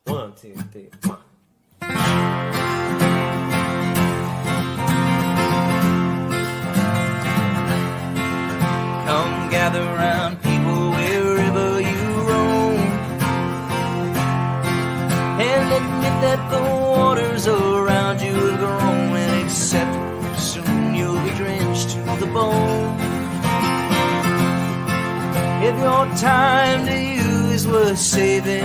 1, 2, 3, 1. Come gather round, people, wherever you roam, and admit that the waters around you have grown, and accept soon you'll be drenched to the bone. If your time to you is worth saving,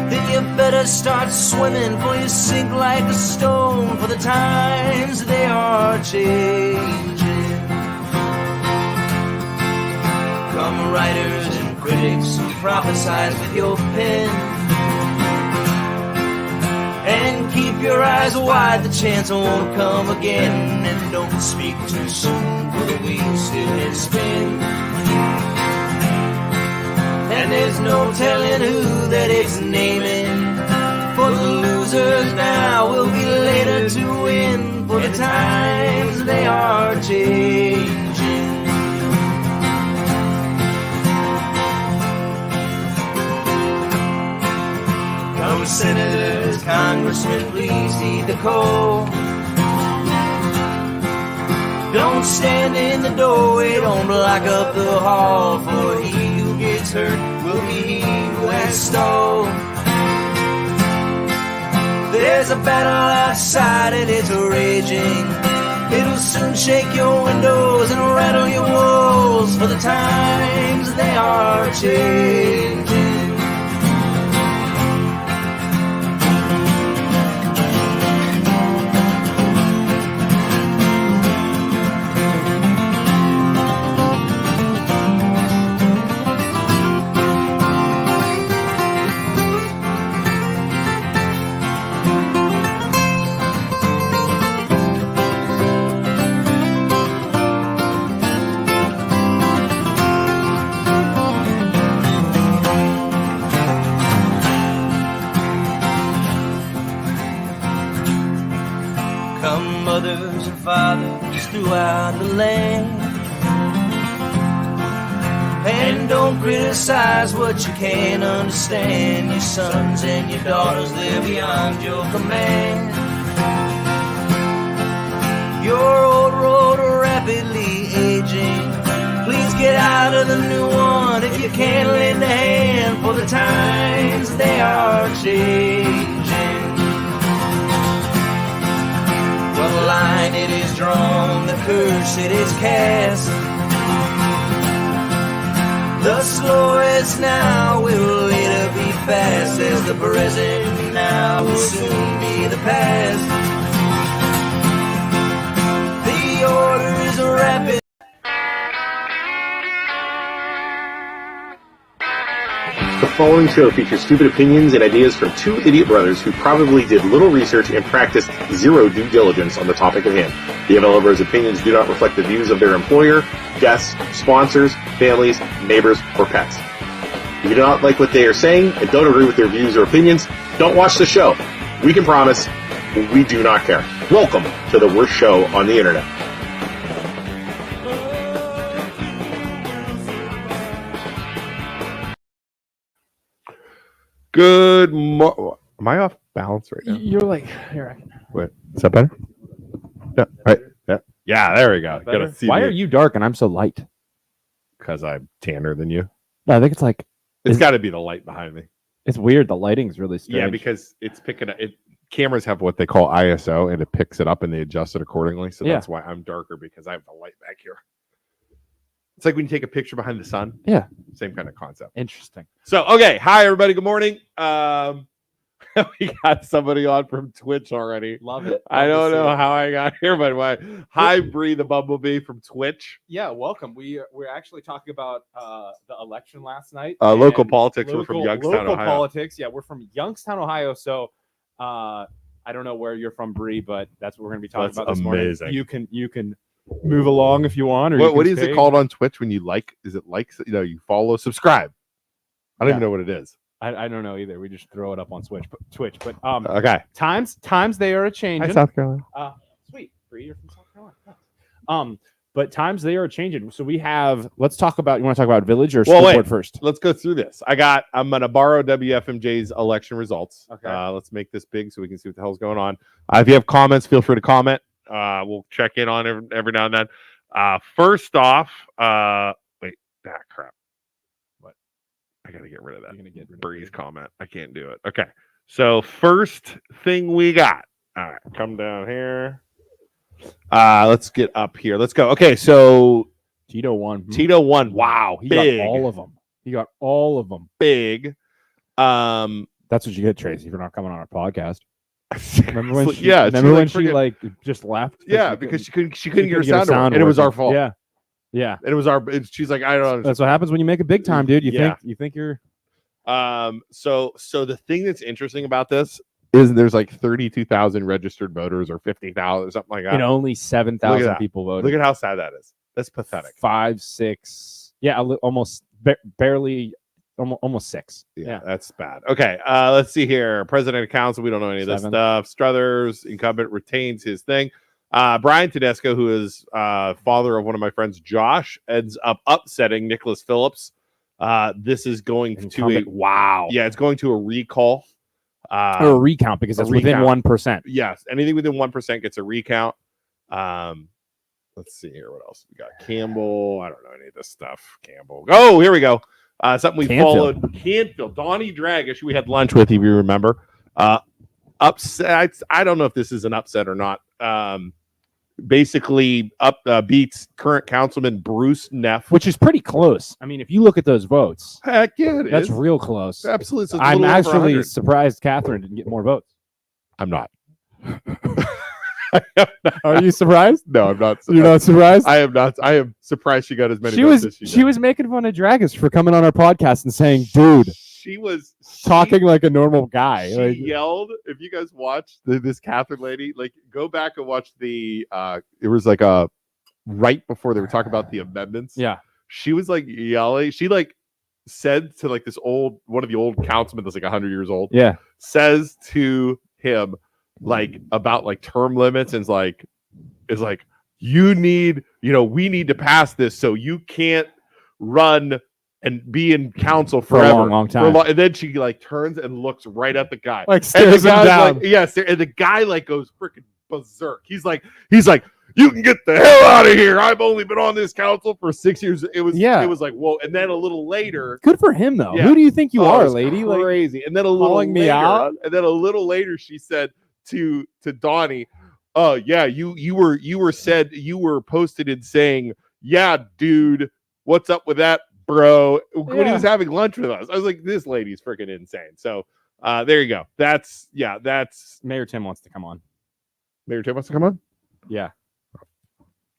then you better start swimming, for you sink like a stone, for the times they are changing. Come writers and critics who prophesize with your pen, and keep your eyes wide, the chance won't come again. And don't speak too soon, for the wheels still hit spin, and there's no telling who that it's naming. For the losers now will be later to win, for the times they are changing. Come senators, congressmen, please heed the call. Don't stand in the doorway, don't block up the hall, for he who gets hurt will be he who has stalled. There's a battle outside and it's raging. It'll soon shake your windows and rattle your walls, for the times they are changing. Mothers and fathers throughout the land, and don't criticize what you can't understand. Your sons and your daughters, they're beyond your command. Your old road rapidly aging, please get out of the new one if you can't lend a hand, for the times they are changing. Well, the line it is drawn, the curse it is cast. The slowest now will later be fast, as the present now will soon be the past. The order is rapid. The following show features stupid opinions and ideas from two idiot brothers who probably did little research and practiced zero due diligence on the topic at hand. The MLO brothers' opinions do not reflect the views of their employer, guests, sponsors, families, neighbors, or pets. If you do not like what they are saying and don't agree with their views or opinions, don't watch the show. We can promise we do not care. Welcome to the worst show on the internet. Good morning. Am I off balance right now? You're like, here. Wait, is that better? Yeah, right. Yeah, there we go. Gotta see Why are you dark and I'm so light? Because I'm tanner than you. No, I think it's like It's got to be the light behind me. it's weird. The lighting's really strange. Yeah, because it's picking up. Cameras have what they call ISO, and it picks it up and they adjust it accordingly. So that's why I'm darker, because I have the light back here. It's like when you take a picture behind the sun. Yeah. Same kind of concept. Interesting. So, okay. Hi, everybody. Good morning. We got somebody on from Twitch already. Love it. I don't know how I got here, but why? Hi, Bree the Bumblebee from Twitch. Yeah, welcome. We're actually talking about the election last night. Local politics. We're from Youngstown, Ohio. Politics. Yeah, we're from Youngstown, Ohio. So I don't know where you're from, Bree, but that's what we're going to be talking about this morning. You can move along if you want. Or what is it called on Twitch when you like? Is it likes? You follow, subscribe. I don't even know what it is. I don't know either. We just throw it up on Twitch. But okay. Times they are a changing. Hi, South Carolina. Sweet. Bree, you're from South Carolina. But times they are changing. So we have. Let's talk about. You want to talk about village or school board first? Let's go through this. I'm gonna borrow WFMJ's election results. Okay. Let's make this big so we can see what the hell's going on. If you have comments, feel free to comment. We'll check in on every now and then. First off, crap. What? I gotta get rid of that. You're gonna get rid of Breeze comment. I can't do it. Okay. So first thing we got. All right, come down here. Let's get up here. Let's go. Okay, so Tito won. Tito won. Wow, he big. got all of them. He got all of them. Big. That's what you get, Tracy, for not coming on our podcast. Remember when she, just left? Because she couldn't get her sound working, and it was our fault. Yeah. And it was she's like, I don't know. That's what happens when you make a big time, dude. You think you're so the thing that's interesting about this is there's like 32,000 registered voters or 50,000, something like that. And only 7,000 people voted. Look at how sad that is. That's pathetic. 5, 6. Yeah, almost barely almost 6. Yeah, that's bad. Okay, let's see here. President of council, we don't know any of this stuff. Struthers, incumbent, retains his thing. Brian Tedesco, who is father of one of my friends, Josh, ends up upsetting Nicholas Phillips. This is going to it's going to a recall. Or a recount because it's within 1%. Yes, anything within 1% gets a recount. Let's see here. What else we got? Campbell. I don't know any of this stuff. Campbell. Oh, here we go. Something we followed. Canfield. Donnie Dragish. We had lunch with, if you remember. Upset. I don't know if this is an upset or not. Basically, beats current councilman Bruce Neff, which is pretty close. I mean, if you look at those votes, heck yeah, that's real close. Absolutely. I'm actually surprised Catherine didn't get more votes. I'm not. Are you surprised? No, I'm not. You're not surprised? I am not. I am surprised she got as many votes as she did. She was making fun of Dragish for coming on our podcast and saying, dude. She was talking like a normal guy. She yelled. If you guys watched this Catherine lady, like go back and watch the it was like right before they were talking about the amendments. Yeah. She was like yelling. She like said to like this one of the old councilmen that's like 100 years old. Yeah. Says to him like about like term limits and is like we need to pass this so you can't run and be in council forever, for a long time. And then she like turns and looks right at the guy, like stares him down. And the guy like goes freaking berserk. He's like, you can get the hell out of here. I've only been on this council for 6 years. It was like whoa. And then a little later, good for him though. Who do you think you are, lady? Crazy. And then a little calling me out. And then a little later, she said to Donnie, "Oh yeah, you were posted in saying, yeah, dude, what's up with that?" Bro, when he was having lunch with us, I was like, this lady's freaking insane. So there you go. That's Mayor Tim wants to come on. Mayor Tim wants to come on? Yeah.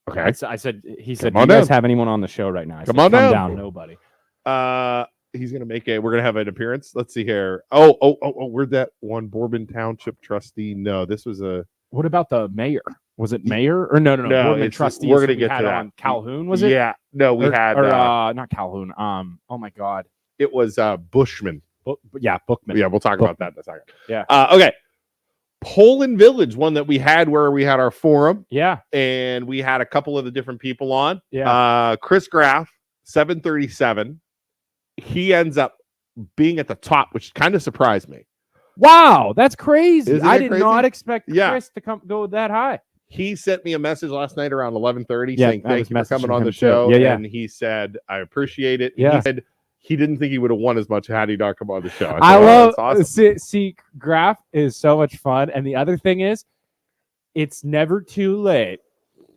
Okay. I said, he said, do you guys have anyone on the show right now? I said, come down. Nobody. He's going to we're going to have an appearance. Let's see here. Oh, where'd that one Boardman Township trustee? No, this was what about the mayor? Was it mayor or no? Boardman trustees. We're going to get to that. On Calhoun, was it? Yeah. No, we had not Calhoun. Oh my God. It was Bushman. Bookman. Yeah, we'll talk about that in a second. Yeah. Okay. Poland Village, one that we had where we had our forum. Yeah. And we had a couple of the different people on. Yeah. Chris Graff, 737. He ends up being at the top, which kind of surprised me. Wow, that's crazy. Isn't I it did crazy? not expect Chris to go that high. He sent me a message last night around 11:30 saying thank you for coming on the too. show. Yeah. And he said, I appreciate it. Yeah. He said he didn't think he would have won as much had he not come on the show. I love awesome. See, Graph is so much fun. And the other thing is, it's never too late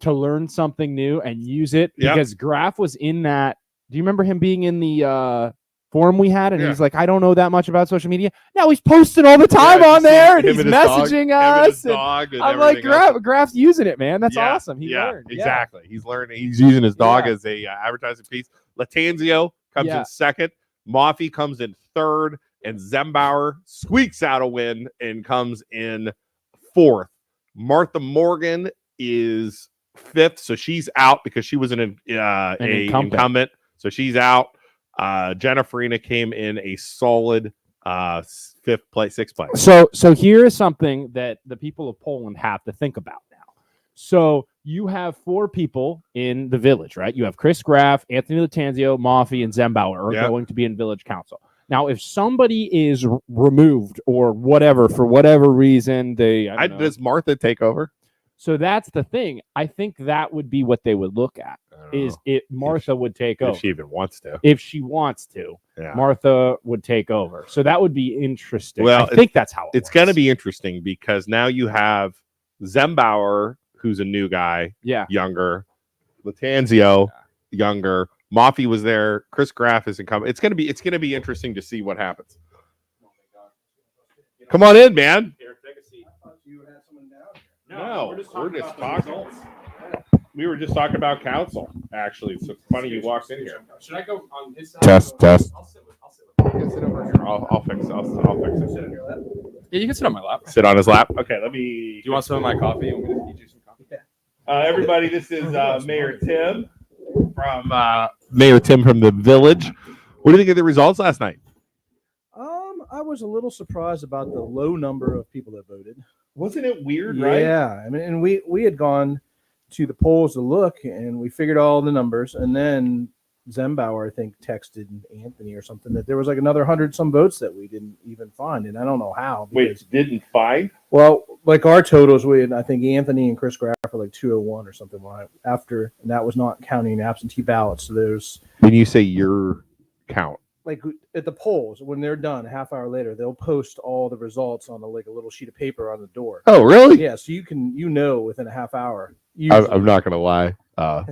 to learn something new and use it because Graph was in that. Do you remember him being in the forum we had? And he's like, I don't know that much about social media. Now he's posting all the time on there and he's messaging us. I'm like, Graph's using it, man. That's awesome. He learned. Exactly. He's learning. He's using his dog as a advertising piece. Latanzio comes in second. Moffey comes in third. And Zembauer squeaks out a win and comes in fourth. Martha Morgan is fifth. So she's out because she was an incumbent. So she's out. Jenniferina came in a solid sixth place. So here is something that the people of Poland have to think about now. So you have 4 people in the village, right? You have Chris Graff, Anthony Latanzio, Mafi, and Zembauer are going to be in village council. Now, if somebody is removed or whatever, for whatever reason, does Martha take over? So that's the thing. I think that would be what they would look at. Is it Martha would take over if she even wants to? If she wants to, Martha would take over. So that would be interesting. Well, I think that's how it's going to be interesting because now you have Zembauer, who's a new guy, younger, Latanzio, younger. Mafi was there. Chris Graff is incumbent. It's gonna be interesting to see what happens. Come on in, man. Here, take a seat. I thought you had someone down here. No, we're just talking. Results. We were just talking about council. Actually, it's so funny you walked in here. Should I go on his side? Test. I'll sit with You can sit over here. I'll fix it. I'll fix it. Sit on your lap. Yeah, you can sit on my lap. Sit on his lap. Okay, let me. Do you want some of my coffee? You want me to feed you some coffee? Yeah. Everybody, this is Mayor Tim from the village. What do you think of the results last night? I was a little surprised about the low number of people that voted. Wasn't it weird, right? Yeah, I mean, and we had gone to the polls to look, and we figured all the numbers, and then Zembauer, I think, texted Anthony or something that there was like another 100 some votes that we didn't even find, and I don't know how. Wait, didn't find? Well, like our totals, I think Anthony and Chris Graff were like 201 or something after, and that was not counting absentee ballots. So there's when you say your count, like at the polls, when they're done, a half hour later, they'll post all the results on a little sheet of paper on the door. Oh, really? Yeah, so you can within a half hour. I'm not gonna lie.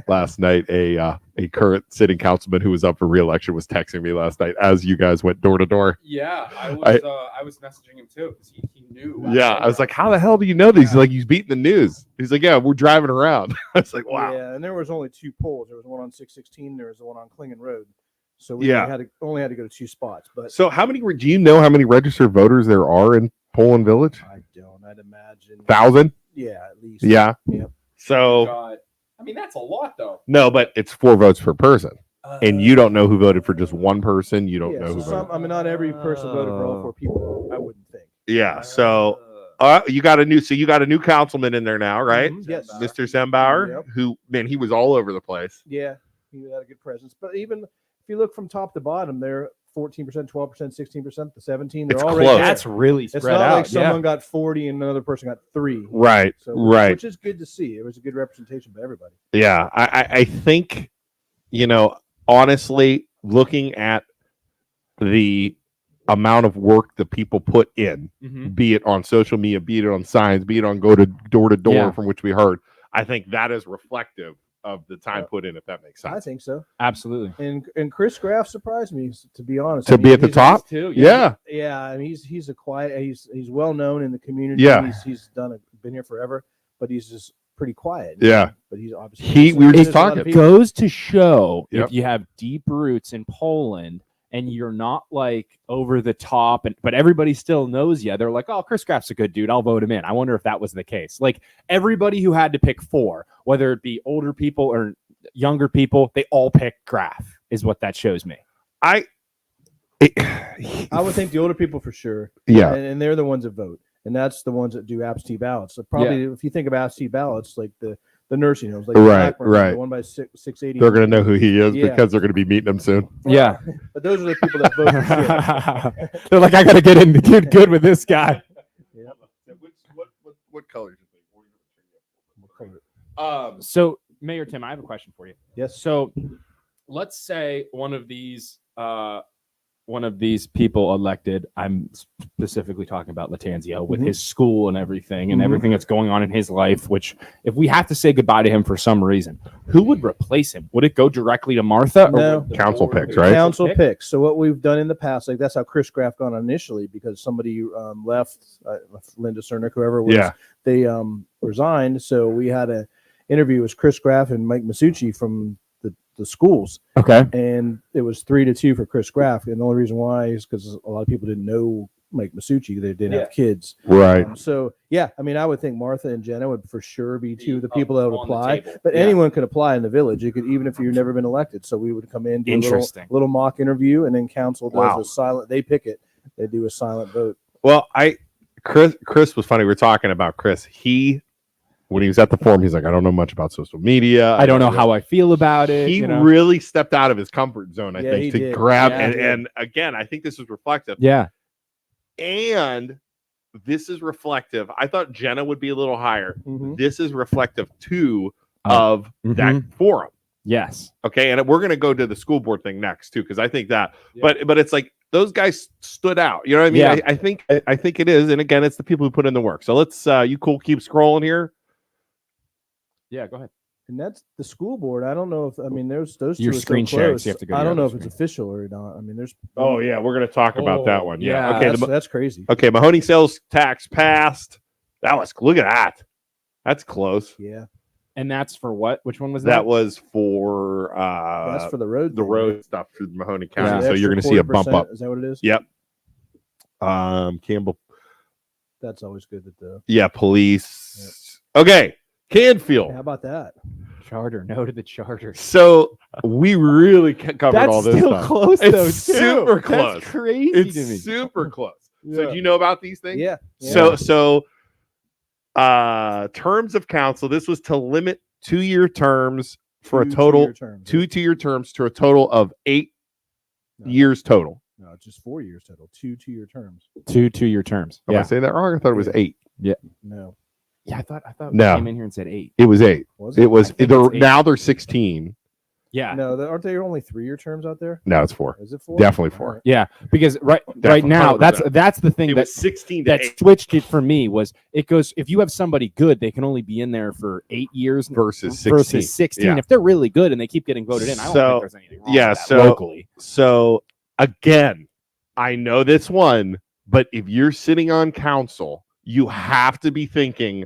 Last night, a current sitting councilman who was up for re-election was texting me last night as you guys went door to door. Yeah, I was messaging him too because he knew. Yeah, I was like, "How the hell do you know these?" He's like, "He's beating the news." He's like, "Yeah, we're driving around." I was like, "Wow." Yeah, and there was only 2 polls. There was one on 616. There was the one on Klingon Road. So we only had to go to 2 spots. But so, do you know how many registered voters there are in Poland Village? I don't. I'd imagine 1,000. Yeah, at least. Yeah. Yep. So. I mean, that's a lot, though. No, but it's 4 votes per person, and you don't know who voted for just one person. You don't know who voted. I mean, not every person voted for all 4 people. I wouldn't think. Yeah. So you got a new councilman in there now, right? Mm-hmm. Yes, Mr. Zembauer, Yep. who he was all over the place. Yeah, he had a good presence. But even if you look from top to bottom, they're 14%, 12%, 16%, the 17. They're It's all close. right there. That's really It's spread not out. like someone got 40 and another person got 3. Right. So, right. Which is good to see. It was a good representation by everybody. Yeah. I think, honestly, looking at the amount of work that people put in, be it on social media, be it on signs, be it on door to door, from which we heard, I think that is reflective of the time put in, if that makes sense. I think so. Absolutely. And Chris Graff surprised me, to be honest. To be at the top too. Yeah. Yeah, I mean, he's a quiet. He's well known in the community. Yeah. He's been here forever, but he's just pretty quiet. Yeah. But he's obviously we were just there's a lot of talking. people. Goes to show Yep. if you have deep roots in Poland and you're not like over the top, but everybody still knows you. They're like, oh, Chris Graff's a good dude. I'll vote him in. I wonder if that was the case. Like everybody who had to pick 4, whether it be older people or younger people, they all picked Graff, is what that shows me. I would think the older people for sure. Yeah. And they're the ones that vote. And that's the ones that do absentee ballots. So probably if you think of absentee ballots, like the nursing homes, like right. the one by 680. They're going to know who he is Yeah. because they're going to be meeting him soon. Yeah. But those are the people that vote for shit. They're like, I got to get good with this guy. Yep. What color do you think? So, Mayor Tim, I have a question for you. Yes. So, let's say one of these people elected, I'm specifically talking about Latanzio, with his school and everything that's going on in his life, which if we have to say goodbye to him for some reason, who would replace him? Would it go directly to Martha? No. Or would the Council board picks, right? Council picks. So what we've done in the past, like that's how Chris Graff got on initially, because somebody left, Linda Cernick, whoever it was, they resigned. So we had an interview with Chris Graff and Mike Masucci from the schools. Okay. And it was 3-2 for Chris Graff. And the only reason why is because a lot of people didn't know Mike Masucci. They didn't have kids. Right. So, I mean, I would think Martha and Jenna would for sure be 2 of the people that would on the apply. table. But anyone could apply in the village. You could, even if you've never been elected. So we would come in, do a little mock interview, and then council does a silent. They pick it. They do a silent vote. Well, Chris was funny. We were talking about Chris. He when he was at the forum, he's like, I don't know much about social media. I don't know how I feel about it. He you know? really stepped out of his comfort zone, I Yeah, think, he to did. grab. Yeah, and again, I think this is reflective. Yeah. And this is reflective. I thought Jenna would be a little higher. Mhm. This is reflective too of that forum. Yes. Okay, and we're going to go to the school board thing next too, because I think that. But it's like those guys stood out. You know what I mean? Yeah. I think it is. And again, it's the people who put in the work. So let's. You cool? Keep scrolling here. Yeah. Go ahead. And that's the school board. I don't know if there's those Your two are so screen sharing, close. so you have to go to I your don't know other if it's screen. official or not. I mean, there's. Oh yeah, we're going to talk about that one. Yeah. Okay. that's crazy. Okay. Mahoney sales tax passed. That was. Look at that. That's close. Yeah, And that's for what? Which one was that? That was for that's for the road. the thing, road right? stuff for Mahoney Is it County. the So you're going to extra see a bump 40%? up. Is that what it is? Yep. Campbell. That's always good that the. Yeah. Police. Okay. Canfield. How about that? Charter. No to the charter. So we really covered That's all this still stuff. close, It's though. too. super close. That's crazy It's to me. super close. So Yeah. do you know about these things? Yeah. So terms of council. This was to limit 2-year terms for a total 2-year terms to a total of 8 years total. No, just 4 years total. 2-year terms. 2-year terms. Am I saying that wrong? I thought it was 8. No. Yeah, I thought No. we came in here and said 8. It was 8. Was It was. I think it's 8. Now they're 16. Yeah. No, aren't there only 3-year terms out there? No, it's 4. Is it 4? Definitely 4. All right. Yeah, because right Definitely, now 100%. that's the thing It that was 16 to that 8 switched it for me was it goes if you have somebody good, they can only be in there for 8 years versus 16. versus 16. Yeah. If they're really good and they keep getting voted in, I don't So, think there's anything wrong yeah, with that so- locally. So again, I know this one, but if you're sitting on council, you have to be thinking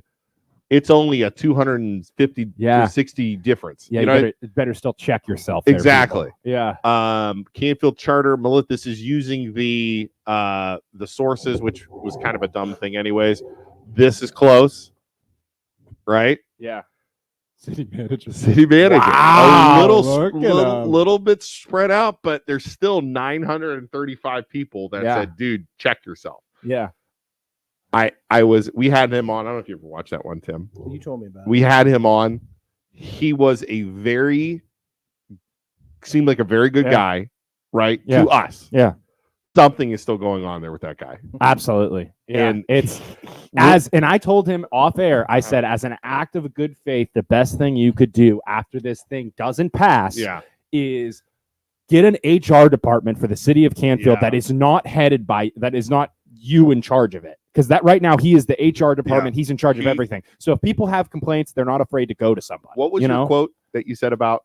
it's only a 250 Yeah. to 60 difference. Yeah, you you know, better still check yourself. There, exactly. people. Yeah. Canfield Charter, Melissa, this is using the sources, which was kind of a dumb thing, anyways. This is close, right? Yeah. City manager. City manager, Wow, a look at him. little bit spread out, but there's still 935 people that Yeah. said, "Dude, check yourself." Yeah. We had him on. I don't know if you ever watched that one, Tim. You told me about We had him on. He was seemed like a very good Yeah. guy, right? Yeah. To us. Yeah. Something is still going on there with that guy. Absolutely. Yeah. And it's and I told him off air, I said, as an act of good faith, the best thing you could do after this thing doesn't pass yeah. is get an HR department for the city of Canfield Yeah. that is not you in charge of it. Because that right now he is the HR department. He's in charge of everything. So if people have complaints, they're not afraid to go to somebody. What was you your know? quote that you said about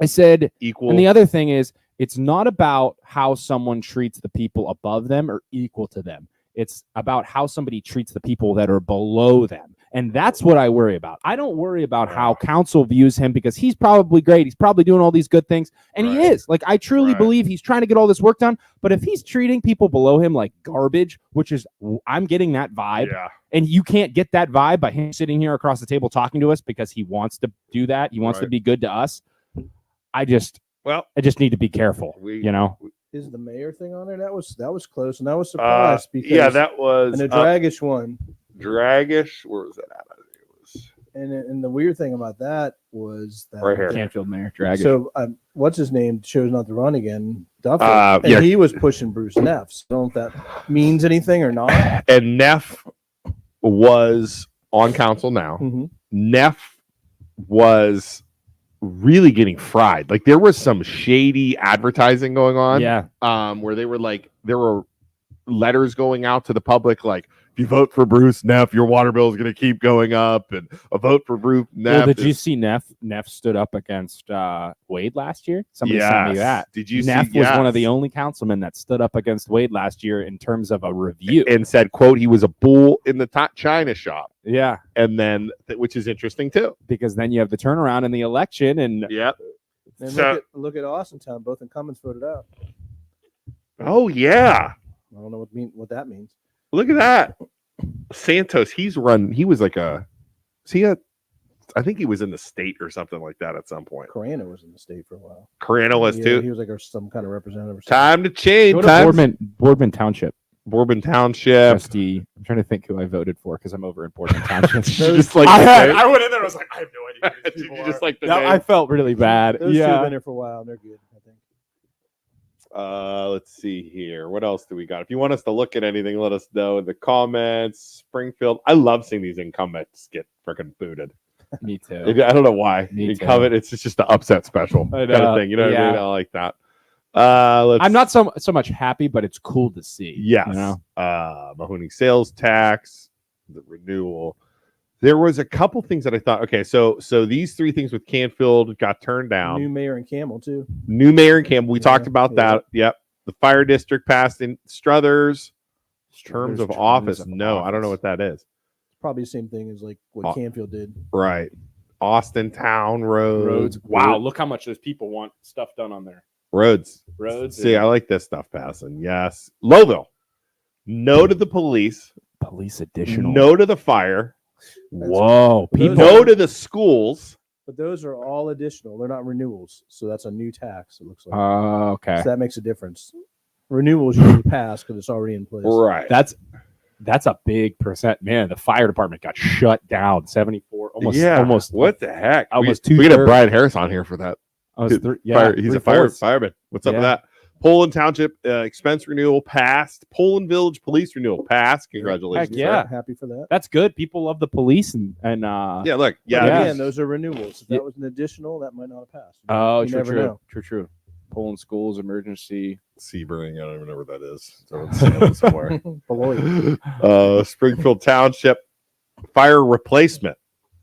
I said, equal? and the other thing is, it's not about how someone treats the people above them or equal to them. It's about how somebody treats the people that are below them. And that's what I worry about. I don't worry about how council views him because he's probably great. He's probably doing all these good things. And he is. Like, I truly believe he's trying to get all this work done. But if he's treating people below him like garbage, which is, I'm getting that vibe. Yeah. And you can't get that vibe by him sitting here across the table talking to us because he wants to do that. He wants to be good to us. I just need to be careful, you know? Is the mayor thing on there? That was close, and I was surprised because that was and the Dragish one. Dragish, where was that at? It was And the weird thing about that was that right here. Canfield Mayor Dragish. So what's his name chose not to run again? Duffy. yeah. He was pushing Bruce Neff. So I don't know if that means anything or not. And Neff was on council now. Mhm. Neff was really getting fried. Like there was some shady advertising going on. Yeah. Where they were like, there were letters going out to the public like, if you vote for Bruce Neff, your water bill is going to keep going up, and a vote for Bruce Neff. Well, did you see Neff? Neff stood up against Wade last year. Somebody sent me that. Did you Neff see? was one of the only councilmen that stood up against Wade last year in terms of a review and said, "quote He was a bull in the China shop." Yeah, and then which is interesting too, because then you have the turnaround in the election, and And So- look at Austintown. Both incumbents voted out. oh yeah, I don't know what that means. look at that. Santos, he was like I think he was in the state or something like that at some point. Carano was in the state for a while. Carano was Yeah, too. He was like some kind of representative. Or something. Time to change. go to Boardman Township. Boardman Township. Trustee. I'm trying to think who I voted for because I'm over in Boardman Township. Did you just like I went in there. I was like, I have no idea. Who Did these you people just are. like the Yeah, name? I felt really bad. Those two have Yeah. been here for a while. And they're good, I think. Let's see here. What else do we got? If you want us to look at anything, let us know in the comments. Springfield. I love seeing these incumbents get freaking booted. Me too. I don't know why. Me too. Incumbent, it's just the upset special I kind of know. thing. You know what I mean? Yeah. I like that. Let's I'm not so much happy, but it's cool to see. Yes. You know? Mahoning sales tax, the renewal. There was a couple things that I thought, okay, so these three things with Canfield got turned down. New mayor in Camel too. New mayor in Campbell. We Yeah, talked about yeah. that. Yep. The fire district passed in Struthers. Terms of Terms office. of No, I don't know office. what that is. Probably the same thing as like what Oh. Canfield did. Right. Austin Town Roads. Wow, look how much those people want stuff done on there. Roads. Roads. See, I like this stuff passing. Yes. Lowville. No to the police. police additional. No to the fire. Whoa, people. No to the schools. But those are all additional. They're not renewals. So that's a new tax, it looks like. Okay. So that makes a difference. Renewals usually pass because it's already in place. Right. That's a big percent. Man, the fire department got shut down. 74. Almost. What the heck? almost we could have 2/3. Brian Harris on here for that. Almost He's a fireman. What's up with Yeah. that? Poland Township expense renewal passed. Poland Village police renewal passed. Congratulations. Heck yeah. Happy for that. That's good. People love the police and Yeah, look. But Yeah. Yeah. again, those are renewals. If Yeah. that was an additional, that might not have passed. Oh, You true, never true, know. true. Poland schools emergency. Sebring. I don't even know where that is. It's somewhere. Below. Springfield Township fire replacement.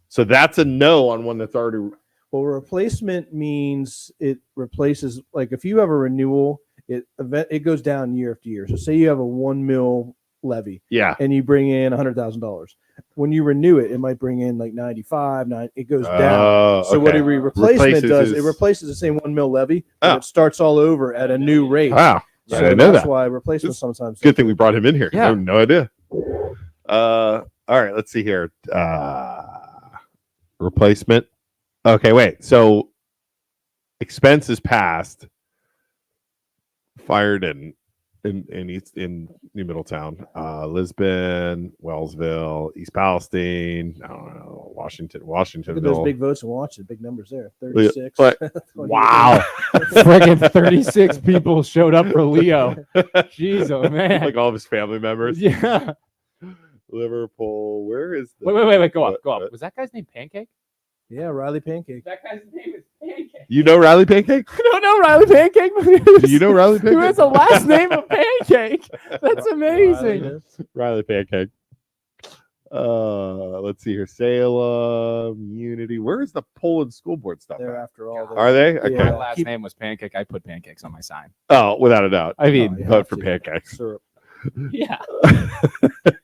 So that's a no on one that's already. Well, replacement means it replaces, like if you have a renewal, it goes down year after year. So say you have a 1 mil levy Yeah. and you bring in $100,000. When you renew it, it might bring in like 95, it goes down. So what a replacement Replaces does, is- it replaces the same 1 mil levy, Oh. but it starts all over at a new rate. Wow. So I didn't know that's that. why replacement It's sometimes. Good thing we brought him in here. 'Cause I Yeah. have no idea. All right. Let's see here. Replacement. Okay. Wait. So expenses passed. Fired in New Middletown, Lisbon, Wellsville, East Palestine. I don't know. Washingtonville. Look at those big votes and watch it. Big numbers there. 36. But- 28. Wow. Friggin' 36 people showed up for Leo. Jeez, oh man. Like all of his family members. Yeah. Liverpool. Where is the Wait. Go up. what? Was that guy's name Pancake? Yeah, Riley Pancake. That guy's name is Pancake. You know Riley Pancake? I don't know Riley Pancake. Do you know Riley Who has Pancake? a last name of Pancake? That's amazing. Riley. Riley Pancake. Let's see here. Salem, Unity. Where is the Poland school board stuff? They're at? after all the. Are they? Okay. Yeah. My last Keep- name was Pancake. I put pancakes on my sign. Oh, without a doubt. I mean, you Vote have for to. pancakes. Syrup. yeah.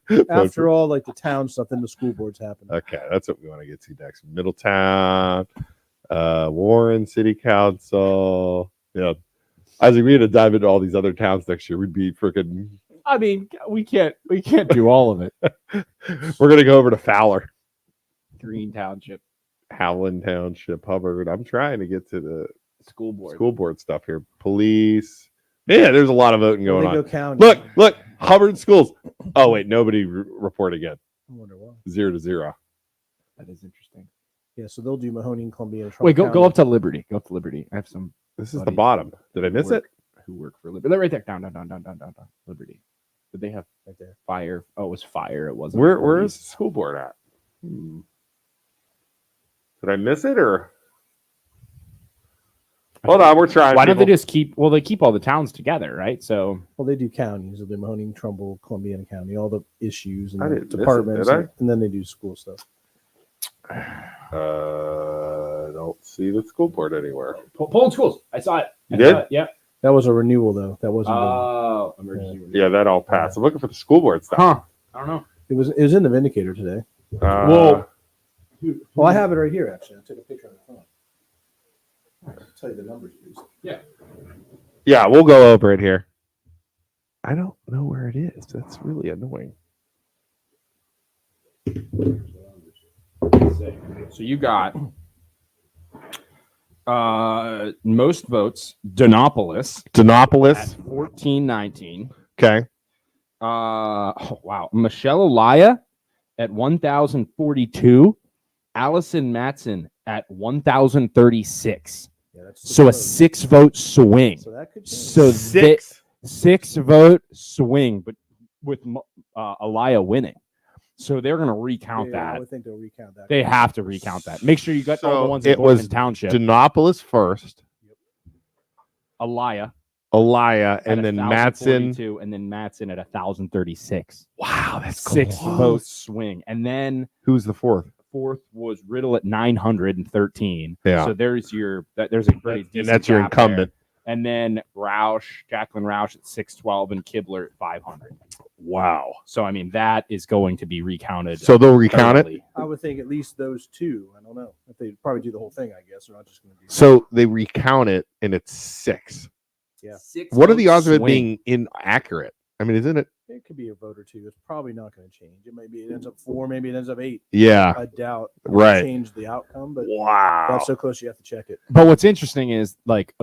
Vote After for- all, like the town stuff, then the school boards happen. Okay, that's what we want to get to next. Middletown, Warren City Council. Yeah. Isaac, we had to dive into all these other towns next year. We'd be freaking. I mean, we can't do all of it. We're gonna go over to Fowler, Green Township Howland Township, Hubbard. I'm trying to get to the School Board. school board stuff here. Police. Yeah, there's a lot of voting going They on. go county. Look, Hubbard schools. Oh wait, nobody reported again. I wonder why. 0-0. That is interesting. Yeah, so they'll do Mahoning, Columbia. And Trumbull Wait, go County. up to Liberty. Go up to Liberty. I have some This is the Buddies. bottom. Did I miss it? who work for Liberty. Right there. Down. Liberty. Did they have right there. fire? Oh, it was fire. It wasn't. Where police. is the school board at? Did I miss it or? Hold on, we're trying. Why don't they people. just keep? Well, they keep all the towns together, right? So Well, they do counties. They do Mahoning, Trumbull, Columbia County, all the issues and I the didn't miss it, departments, did I? and then they do school stuff. Don't see the school board anywhere. Poland schools. I saw it. You did? Yeah. That was a renewal, though. That wasn't. Oh, emergency. Yeah, that all passed. I'm looking for the school board stuff. Huh. I don't know. it was in the Vindicator today. Whoa. Well, I have it right here. Actually, I took a picture on the phone. I'll tell you the numbers used. Yeah, we'll go over it here. I don't know where it is. That's really annoying. So you got most votes, Denopolis at Denopolis. 1419. Okay. Oh, wow. Michelle Elia at 1,042. Allison Matson at 1,036. Yeah, that's So a close. 6-vote swing. So that could change. So Six. 6-vote swing, but with Elia winning. So they're going to recount Yeah, I that. would think they'll recount that. They have to recount that. Make sure you got all the So ones in it was Boardman Township. Denopolis first, Elia. Elia, at and then Matson. 1,042, and then Matson at 1,036. Wow, that's 6-vote swing. And then Who's the fourth? fourth was Riddle at 913. Yeah. So there's there's a pretty decent And that's your gap there. incumbent. And then Jacqueline Roush at 612 and Kibler at 500. Wow. So I mean that is going to be recounted. So they'll recount it. thoroughly. I would think at least those two. I don't know if they probably do the whole thing. I guess they're not just going to do. So they recount it, and it's 6. Yeah. What are the odds of it Swing. being inaccurate? I mean, isn't it? It could be a vote or two. It's probably not going to change. It ends up 4, maybe it ends up 8. Yeah. I doubt it Right. change the outcome, but Wow. that's so close you have to check it. But what's interesting is like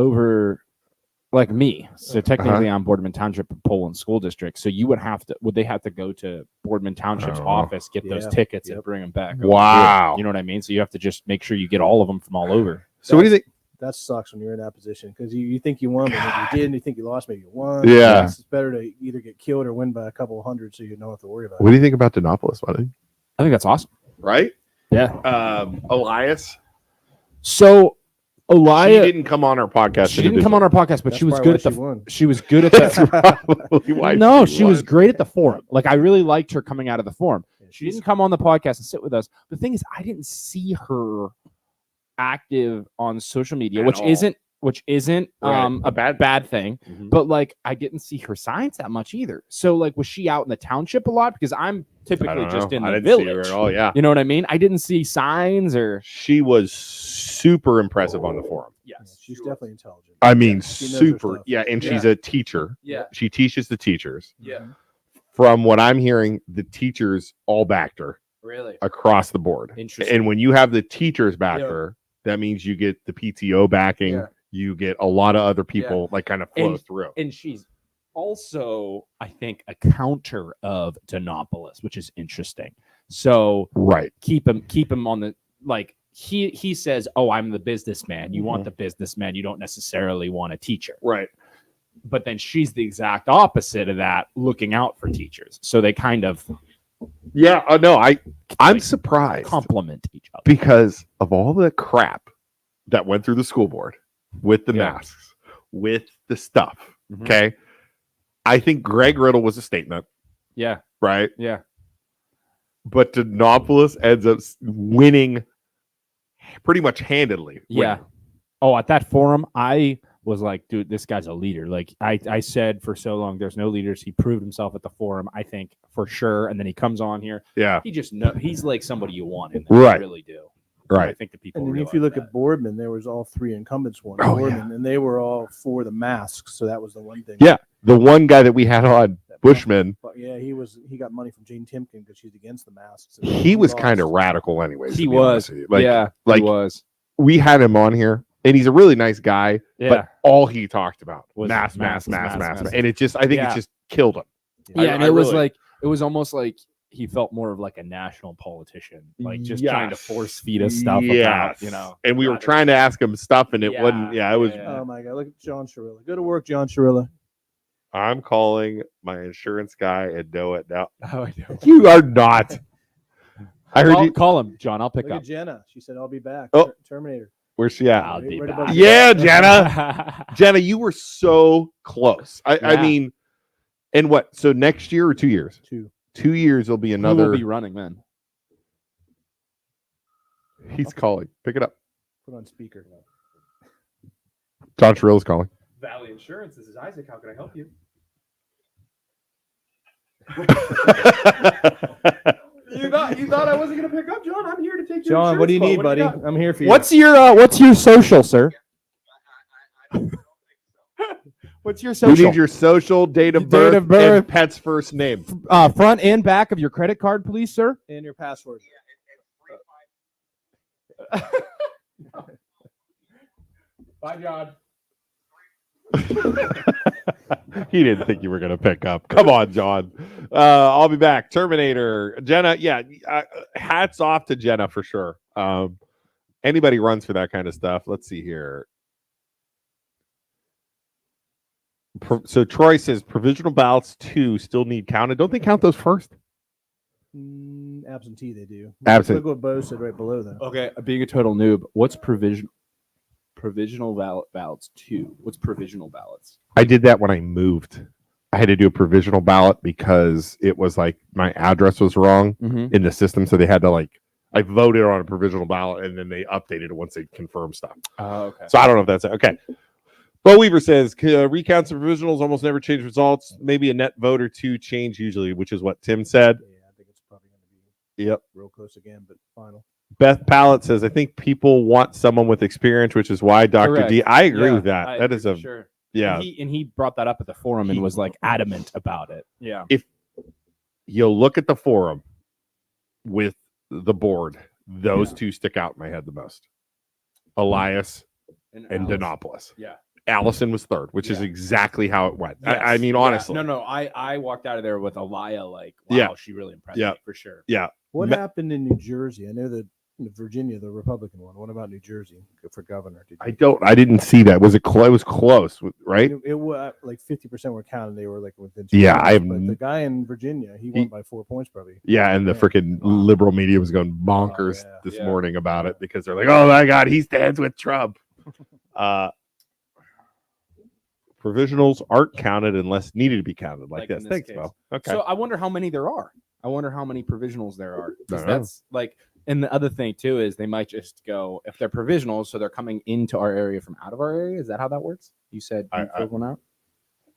me. So technically I'm Boardman Township and Poland School District. So you would they have to go to Boardman Township's Oh. office, get those Yeah. tickets Yep. and bring them back. Wow. You know what I mean? So you have to just make sure you get all of them from all over. So what do you think? That sucks when you're in that position because you think you won, but maybe you didn't. You think you lost, maybe you won. Yeah. It's better to either get killed or win by a couple hundred so you don't have to worry about What do you think about Denopolis, buddy? I think that's awesome. Right? Yeah. Elias. So She Elia, didn't come on our podcast. she didn't come on our podcast, but That's she was probably good at why she won. she was good at the Probably why No, she was won. great at the forum. Like I really liked her coming out of the forum. Yeah, She she's- didn't come on the podcast and sit with us. The thing is, I didn't see her active on social media, At which all. isn't Right. a bad thing. Mhm. But like I didn't see her signs that much either. So like was she out in the township a lot? Because I'm I typically don't just know. in I the didn't see village. her at all. Yeah. You know what I mean? I didn't see signs or She was super impressive on the forum. Yeah, she's definitely intelligent. I mean, She knows her super. stuff. Yeah, and she's a teacher. Yeah. She teaches the teachers. Yeah. From what I'm hearing, the teachers all backed her Really across the board. interesting. And when you have the teachers back Yeah. her, that means you get the PTO backing. Yeah. You get a lot of other people like kind of flow through. And she's also, I think, a counter of Denopolis, which is interesting. So Right. keep him on the like he says, "Oh, I'm the businessman. You want the businessman. You don't necessarily want a teacher." Right. But then she's the exact opposite of that, looking out for teachers. So they kind of Yeah. No, I'm like, surprised complement each other. because of all the crap that went through the school board with the Yeah. masks, with the stuff. Mhm. Okay. I think Greg Riddle was a statement, Yeah, right? yeah. But Denopolis ends up winning pretty much handedly. Yeah. Oh, at that forum, I was like, dude, this guy's a leader. Like I said for so long, there's no leaders. He proved himself at the forum, I think, for sure. And then he comes on here. Yeah. He just he's like somebody you want in there. Right. You really do. I Right. think the people And then realize if you look that. at Boardman, there was all 3 incumbents won. Oh, Boardman, and they were all for the masks. So that was the one thing. Yeah. The one guy that we had on, Bushman, But yeah, he got money from Jane Timken because she's against the masks. And he was lost. kind of radical anyways. He to be was. honest with you. Like, yeah, like he was. we had him on here and he's a really nice guy, Yeah. but all he talked about Was was mask. masks. And it just, I think Yeah. it just killed him. Yeah, and I it was really- like it was almost like he felt more of like a national politician, like just trying to Yes. force feed us stuff about, you know. And we were rather- trying to ask him stuff and it Yeah, wasn't, it was, yeah. Oh my God! Look at John Shirilla. Go to work, John Shirilla. I'm calling my insurance guy and know it now. Oh, I know. You are not. I heard I'll you. call him, John. I'll pick Look up. at Jenna. She said, "I'll be back." Oh. Terminator. Where's she at? I'll be Right back. above Yeah, Jenna. Jenna, you were so close. I Yeah. mean, and what? So next year or 2 years? 2. 2 years will be Who another. will be running then? He's calling. Pick it up. Put on speaker. John Sherrill's calling. Valley Insurance. This is Isaac. How can I help you? You thought I wasn't gonna pick up, John? I'm here to take your John, what do you insurance need, quote. buddy? What do you got? I'm here for you. What's your social, sir? What's your We social? need your social, date of Date birth, of birth. and pet's first name. Front and back of your credit card, please, sir. And your password. Bye, John. He didn't think you were going to pick up. Come on, John. I'll be back. Terminator. Jenna, yeah, hats off to Jenna for sure. Anybody runs for that kind of stuff. Let's see here. So Troy says provisional ballots 2 still need counted. Don't they count those first? Absentee, they do. Absent. Look what Bo said right below that. Okay, being a total noob, what's provisional ballots 2? What's provisional ballots? I did that when I moved. I had to do a provisional ballot because it was like my address was wrong in the system. So they had to I voted on a provisional ballot and then they updated it once they confirmed stuff. Oh, okay. So I don't know if that's okay. Bo Weaver says recounts of provisionals almost never change results. Maybe a net vote or 2 change usually, which is what Tim said. Yeah, I think it's probably going to be real close again, but final. Beth Pallett says, I think people want someone with experience, which is why Dr. Correct. D. I agree with I that. That is agree for sure. yeah. And he brought that up at the forum and was adamant about it. Yeah. If you look at the forum with the board, those 2 stick out in my head the most. Elias and Denopolis. Yeah. Allison was 3rd, which is exactly how it went. Yes. I mean, honestly. No, I walked out of there with Elia wow, she really impressed me for sure. Yeah. What happened in New Jersey? I know that Virginia, the Republican one. What about New Jersey for governor? I didn't see that. Was it close? It was close, right? It was like 50% were counted. They were within. Yeah, but the guy in Virginia, he won by 4 points probably. Yeah, and the freaking liberal media was going bonkers this morning about it because they're like, "Oh my God, he stands with Trump." Provisionals aren't counted unless needed to be counted like this. Thanks, Bo. Okay. So I wonder how many there are. I wonder how many provisionals there are. Don't know. That's and the other thing too is they might just go if they're provisionals, so they're coming into our area from out of our area. Is that how that works? You said you filled one out.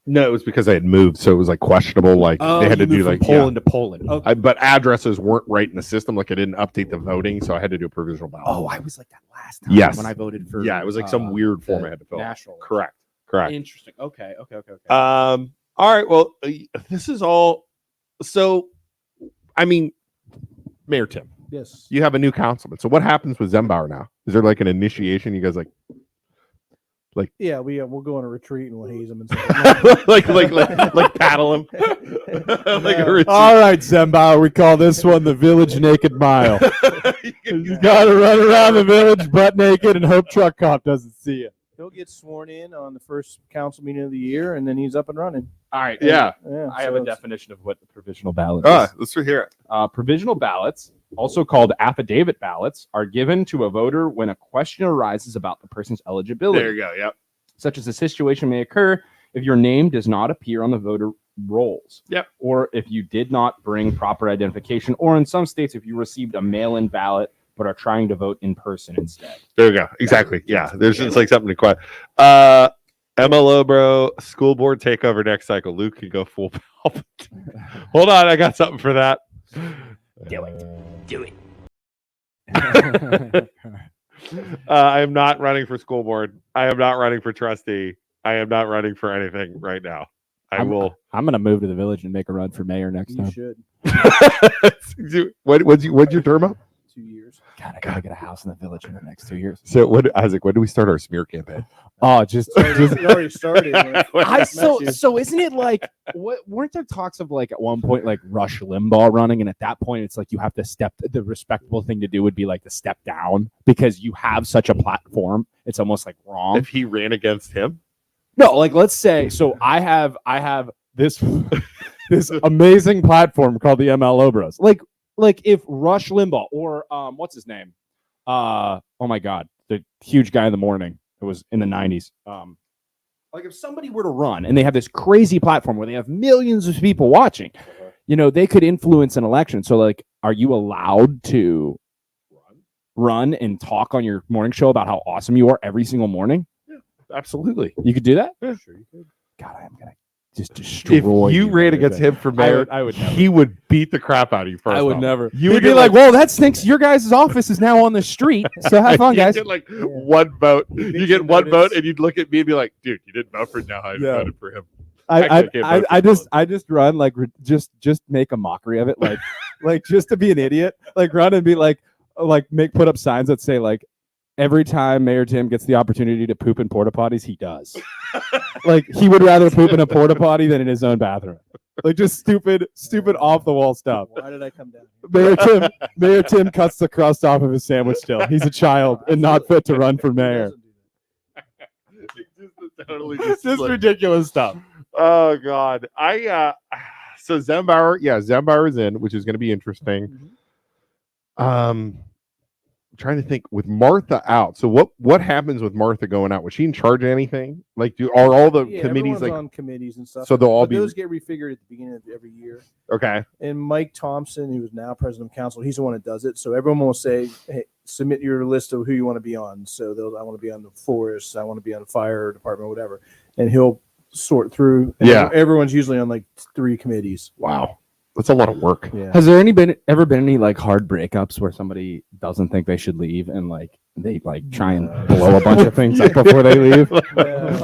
No, it was because I had moved, so it was questionable. They had to do Poland to Poland. Okay. But addresses weren't right in the system. I didn't update the voting, so I had to do a provisional ballot. Oh, I was like that last time. Yes. When I voted for. Yeah, it was some weird form I had to fill. National. Correct. Interesting. Okay. All right. Well, this is all. So, I mean, Mayor Tim. Yes. You have a new councilman. So what happens with Zembauer now? Is there an initiation? You guys Yeah, we'll go on a retreat and we'll haze him and stuff. like paddle him. A all right, Zembauer. We call this one the Village Naked Mile. You got to run around the village butt naked and hope truck cop doesn't see you. He'll get sworn in on the first council meeting of the year, and then he's up and running. All right. Yeah. I have a definition of what the provisional ballot is. Let's hear it. Provisional ballots, also called affidavit ballots, are given to a voter when a question arises about the person's eligibility. There you go. Yep. Such as a situation may occur if your name does not appear on the voter rolls. Yep. Or if you did not bring proper identification, or in some states, if you received a mail-in ballot but are trying to vote in person instead. There you go. Exactly. Yeah. There's just something to quite. MLO, bro. School board takeover next cycle. Luke can go full pelt. Hold on. I got something for that. Do it. I am not running for school board. I am not running for trustee. I am not running for anything right now. I'm going to move to the village and make a run for mayor next time. You should. What's your term up? 2 years. God, I gotta get a house in the village in the next 2 years. So Isaac, when do we start our smear campaign? Oh, just It already started. So isn't it weren't there talks of at one point Rush Limbaugh running, and at that point it's you have to the respectable thing to do would be to step down because you have such a platform. It's almost wrong. If he ran against him? No, let's say so I have this this amazing platform called the MLO Bros. If Rush Limbaugh or what's his name? Oh my God, the huge guy in the morning. It was in the 90s. If somebody were to run and they have this crazy platform where they have millions of people watching, they could influence an election. So are you allowed to run and talk on your morning show about how awesome you are every single morning? Yeah, absolutely. You could do that? Yeah. Sure you could. God, I am gonna just destroy if you ran against him for mayor, I would never. He would beat the crap out of you first. I would never. You would be well, that stinks. Your guys' office is now on the street. So have fun, guys. You get one vote. You get one vote, and you'd look at me and be like, "Dude, you didn't vote for him. Now I voted for him." I just run just make a mockery of it, just to be an idiot, run and be put up signs that say every time Mayor Tim gets the opportunity to poop in porta potties, he does. Like he would rather poop in a porta potty than in his own bathroom. Like just stupid off the wall stuff. Why did I come down here? Mayor Tim cuts the crust off of his sandwich still. He's a child and not fit to run for mayor. Just ridiculous stuff. Oh God. So Zembauer's in, which is going to be interesting. I'm trying to think with Martha out. So what happens with Martha going out? Was she in charge of anything? Like are all the committees like on committees and stuff? So they'll all be those get refigured at the beginning of every year. Okay. And Mike Thompson, who is now president of council, he's the one that does it. So everyone will say, hey, submit your list of who you want to be on. So I want to be on the forest, I want to be on the fire department, whatever. And he'll sort through. And everyone's usually on like 3 committees. Wow. That's a lot of work. Yeah. Has there ever been any like hard breakups where somebody doesn't think they should leave and like they like try and blow a bunch of things up before they leave?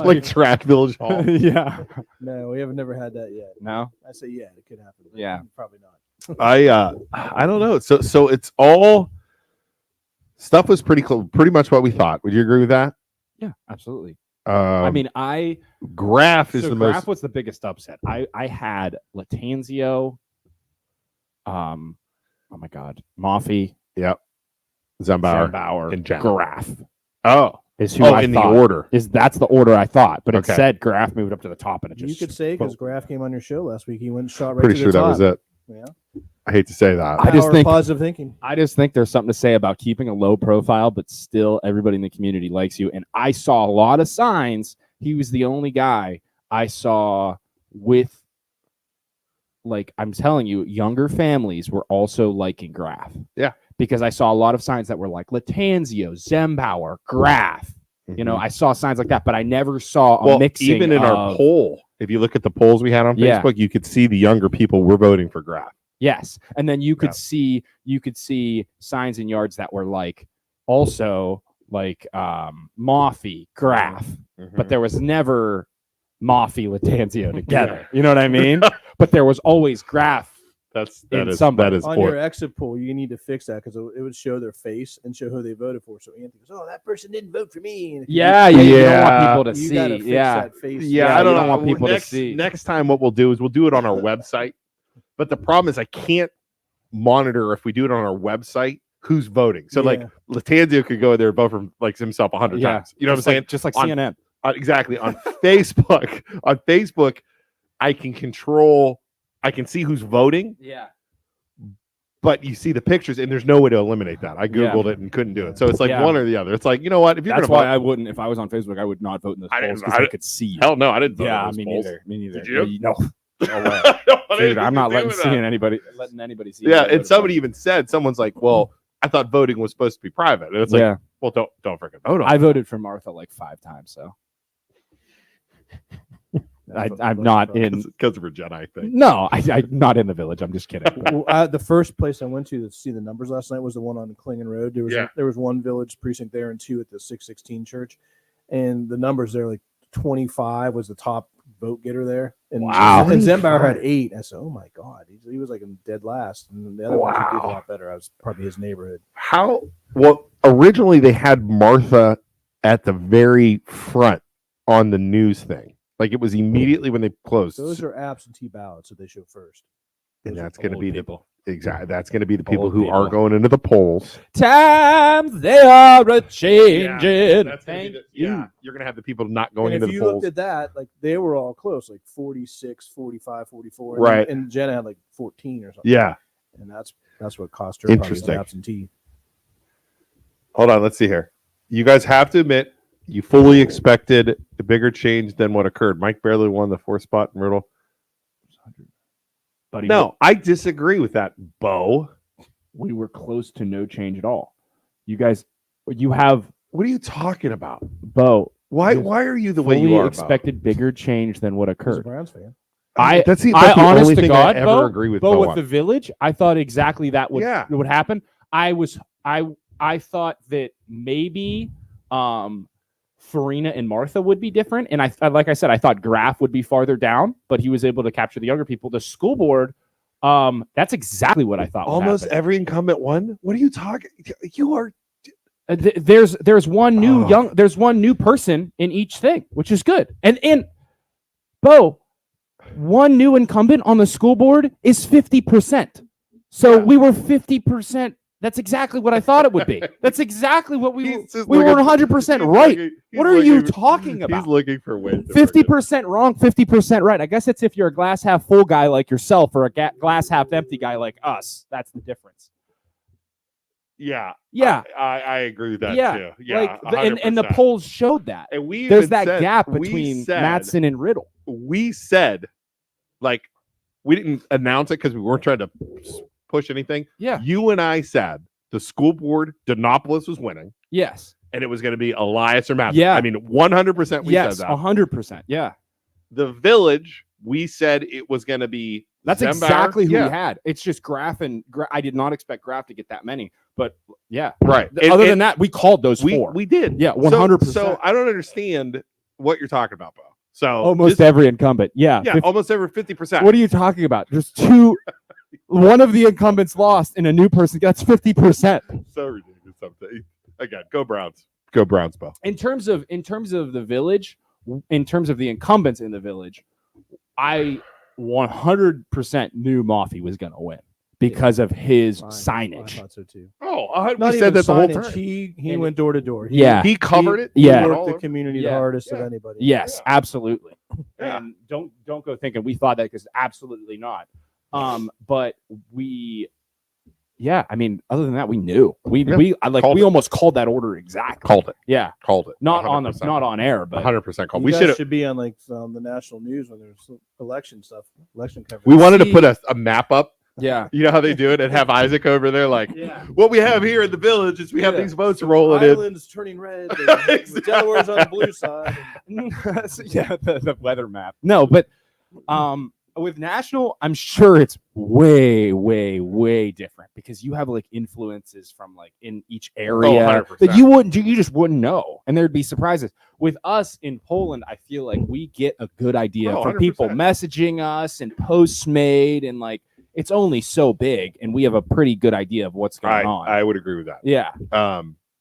Like Track Village Hall. Yeah. No, we have never had that yet. No. I say it could happen. Yeah. Probably not. I don't know. So it's all stuff was pretty much what we thought. Would you agree with that? Yeah, absolutely. I mean, Graf is the Graf most. was the biggest upset. I had Latanzio. Oh my God, Maffei. Yep. Zembauer and Jen. Graf. Oh, is who I in thought. the order. That's the order I thought, but Okay. it said Graf moved up to the top, and it just You could say because Graf came on your show last week, he went and shot right Pretty to sure the that top. was it. Yeah. I hate to say that. I just Power of think- positive thinking. I just think there's something to say about keeping a low profile, but still everybody in the community likes you. And I saw a lot of signs. He was the only guy I saw with, like, I'm telling you, younger families were also liking Graf. Yeah. Because I saw a lot of signs that were like Latanzio, Zembauer, Graf. You know, I saw signs like that, but I never saw a mixing. Even in our poll, if you look at the polls we had on Yeah. Facebook, you could see the younger people were voting for Graf. Yes, and then you could see signs in yards that were like also like Maffei, Graf, but there was never Maffei, Latanzio together. You know what I mean? But there was always Graf. That in is somebody. On your exit poll, you need to fix that because it would show their face and show who they voted for. So Anthony goes, "Oh, that person didn't vote for me." And You don't want people to you see. gotta fix that face. Yeah, I you don't don't know. want people to see. Next time, what we'll do is we'll do it on our website. But the problem is, I can't monitor if we do it on our website who's voting. So, like, Latanzio could go there and vote for like himself 100 times. You know what I'm saying? Just like On- CNN. Exactly. On Facebook, I can control. I can see who's voting. Yeah. But you see the pictures, and there's no way to eliminate that. I Googled it and couldn't do it. So it's like one or the other. It's like, you know what? If you're That's gonna why vote, I wouldn't. If I was on Facebook, I would not vote in those polls because I could see you. hell no, I didn't vote. Yeah, in those me polls. neither. Me neither. Did you? No. No way. What Dude, did I'm you not do letting with that? letting anybody see. Yeah, me. and somebody even said, someone's like, "Well, I thought voting was supposed to be private," and it's like, Yeah. "Well, don't freaking vote on." I voted for Martha like 5 times, so I'm not in. because of her Jedi thing. No, I'm not in the village. I'm just kidding. The first place I went to see the numbers last night was the one on Klingon Road. There was one village precinct there and 2 at the 616 church, and the numbers there, like 25 was the top vote getter there. And, Wow. And Zembauer had 8. I said, "Oh my God, he was like in dead last." And the other one did a lot better. I was probably his neighborhood. Well, originally they had Martha at the very front on the news thing. Like it was immediately when they closed. Those are absentee ballots that they show first. And Those that's are going to old be people. that's going to be the people Old who are people. going into the polls. Times they are a changing. That's gonna Thank be you. you're going to have the people not going And into if the you polls. looked at that, like they were all close, like 46, 45, 44. And Right. And Jenna had like 14 or something. Yeah. And that's what cost her probably Interesting. an absentee. Hold on, let's see here. You guys have to admit you fully expected a bigger change than what occurred. Mike barely won the 4th spot in Riddle. But No, I disagree with that, Bo. we were close to no change at all. You guys, you have What are you talking about? Bo. Why You are you the way fully you are? expected bigger change than what He's a occurred. Browns fan. That's the honest only to thing God, I ever Bo, agree with Bo, Bo with on. the village, I thought exactly that would would happen. I thought that maybe Farina and Martha would be different, and I like I said, I thought Graf would be farther down, but he was able to capture the younger people. The school board, that's exactly what I thought. Almost every incumbent won. What are you talking? You are There's one new there's one new person in each thing, which is good. And Bo, one new incumbent on the school board is 50%. So we were 50%. That's exactly what I thought it would be. That's exactly what we were 100% right. What are you talking about? He's looking for wins. 50% wrong, 50% right. I guess it's if you're a glass half full guy like yourself or a glass half empty guy like us. That's the difference. Yeah. Yeah. I agree with that too. Yeah. Like and the polls showed that. And there's that gap between Mattson and Riddle. We said, like, we didn't announce it because we weren't trying to push anything. Yeah. You and I said the school board, Denopolis was winning. Yes. And it was going to be Elias or Mattson. Yeah. I mean, 100% we said that. 100%. Yeah. The village, we said it was going to be That's Zembauer. Exactly who we had. It's just Graf and I did not expect Graf to get that many, but yeah. Right. Other than that, we called those four. We did. Yeah, 100%. So I don't understand what you're talking about, Bo. So almost every incumbent. Yeah. Yeah, almost every 50%. What are you talking about? There's two. One of the incumbents lost, and a new person gets 50%. So ridiculous. Something again. Go Browns. Go Browns, Bo. In terms of the village, in terms of the incumbents in the village, I 100% knew Moffy was going to win because of his signage. I thought so too. Oh, Not said that the whole time. He went door to door. He covered it. He Yeah. worked the community the hardest of anybody. Yes, absolutely. Yeah. And don't go thinking we thought that because absolutely not. But we, I mean, other than that, we knew we almost called that order exactly. Called it. Yeah, called it. Not 100%. not on air, but 100% called. You We guys should be on like the national news when there's election stuff, election coverage. We wanted to put a map up. Yeah. You know how they do it, and have Isaac over there, like, what we have here in the village is we have these votes rolling in. Ireland's turning red. Exactly. Delaware's on the blue side. The weather map. No, but with national, I'm sure it's way, way, way different because you have like influences from like in each area that you just wouldn't know, and there'd be surprises. With us in Poland, I feel like we get a good idea from people messaging us and posts made, and like it's only so big, and we have a pretty good idea of what's going on. I would agree with that. Yeah.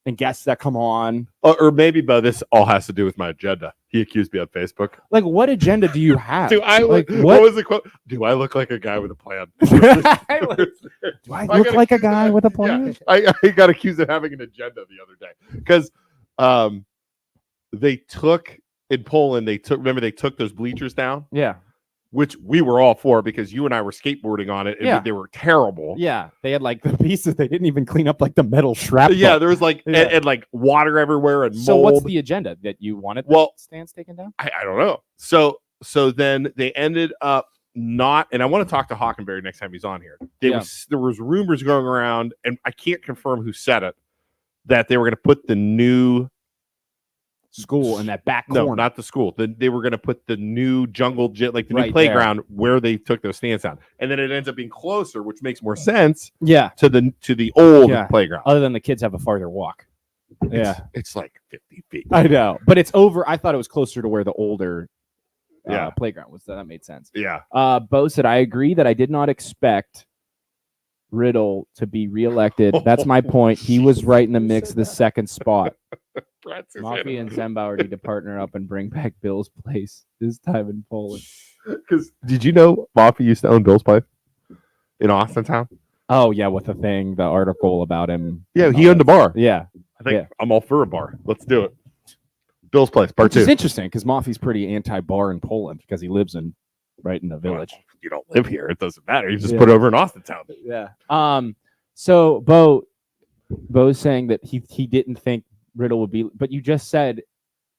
And guests that come on. Or maybe, but this all has to do with my agenda. He accused me on Facebook. Like, what agenda do you have? Do I look, like, what was the quote? Do I look like a guy with a plan? Do I look like a guy with a plan? Yeah, I got accused of having an agenda the other day because they took in Poland. They took those bleachers down. Yeah. Which we were all for because you and I were skateboarding on it, and they were terrible. Yeah, they had like the pieces they didn't even clean up, like the metal shrapnel. Yeah, there was like and like water everywhere and mold. So what's the agenda that you wanted? Well, stands taken down. I don't know. So then they ended up not, and I want to talk to Hockenberry next time he's on here. There was rumors going around, and I can't confirm who said it, that they were going to put the new school in that back corner. No, not the school. They were going to put the new jungle gym, like the new playground where they took those stands down, and then it ends up being closer, which makes more sense. Yeah, to the old playground. Other than the kids have a farther walk. It's like 50 feet. I know, but it's over. I thought it was closer to where the older playground was. So that made sense. Yeah. Bo said, I agree that I did not expect Riddle to be reelected. That's my point. He was right in the mix of the second spot. Moffy and Zembauer need to partner up and bring back Bill's Place this time in Poland. Because did you know Moffy used to own Bill's Place in Austintown? Oh yeah, with the article about him. Yeah, he owned a bar. Yeah, I think I'm all for a bar. Let's do it. Bill's Place, part 2. It's interesting because Moffy's pretty anti-bar in Poland because he lives right in the village. Well, you don't live here; it doesn't matter. You just put over in Austintown. Yeah. So Bo's saying that he didn't think Riddle would be, but you just said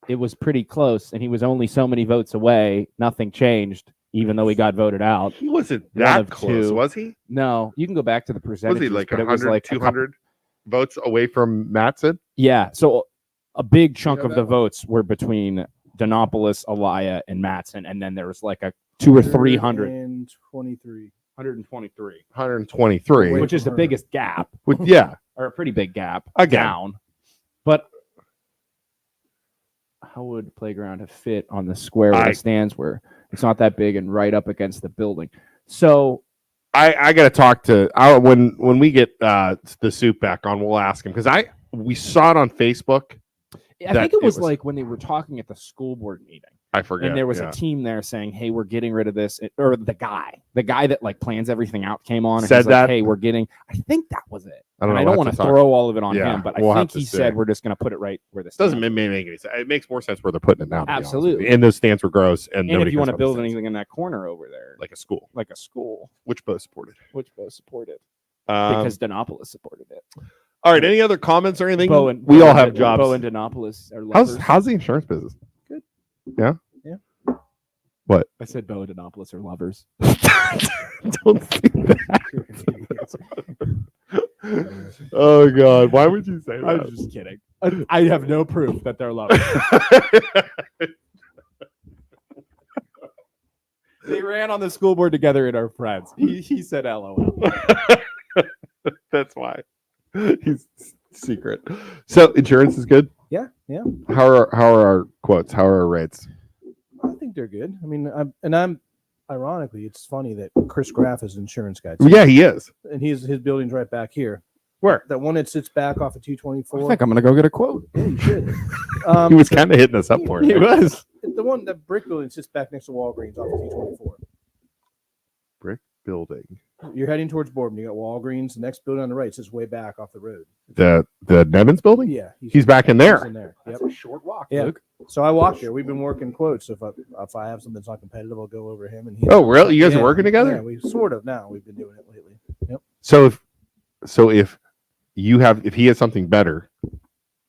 it was pretty close, and he was only so many votes away. Nothing changed, even though he got voted out. He wasn't that close, was he? No, you can go back to the percentages. Was he like 100, 200 votes away from Mattson? Yeah, so a big chunk of the votes were between Denopolis, Elia, and Mattson, and then there was like a 200 or 300. 123, which is the biggest gap. Or a pretty big gap down. But how would playground have fit on the square where the stands were? It's not that big and right up against the building. So I got to talk to when we get the soup back on. We'll ask him because we saw it on Facebook. I think it was like when they were talking at the school board meeting. I forget. And there was a team there saying, "Hey, we're getting rid of this," or the guy that like plans everything out came on and said he's that. Like, "Hey, we're getting." I think that was it. I don't know. I don't want to throw all of it on Yeah, him, but we'll I have think to he see. said we're just going to put it right where this doesn't make any sense. It makes more sense where they're putting it now. to be honest with Absolutely. you. And those stands were gross. And if you want to to build anything in that corner over there, like a school, which both supported, which both supported because Denopolis supported it. All right. Any other comments or anything? We all have jobs. Bo and Denopolis are lovers. How's the insurance business? Good. Yeah. Yeah. What? I said Bo and Denopolis are lovers. Don't say that. Oh God! Why would you say that? I was just kidding. I have no proof that they're lovers. They ran on the school board together and are friends. He said LOL. That's why. He's secret. So insurance is good. Yeah. How are our quotes? How are our rates? I think they're good. I mean, I'm ironically, it's funny that Chris Graff is an insurance guy too. Yeah, he is. And his building's right back here. Where? That one that sits back off of 224. I think I'm gonna go get a quote. Yeah, you should. He was kind of hitting us up for it. He was. The one, that brick building sits back next to Walgreens off of 224. Brick building. You're heading towards Boardman. You got Walgreens. The next building on the right sits way back off the road. The Nevins building? Yeah. He's back in there. He's in there. Yep. That's a short walk, Yeah. Luke. So I walk there. We've been working quotes. So if I have something that's not competitive, I'll go over him. And Oh, really? You guys are working together? Yeah, we sort of now. We've been doing it lately. Yep. So if he has something better,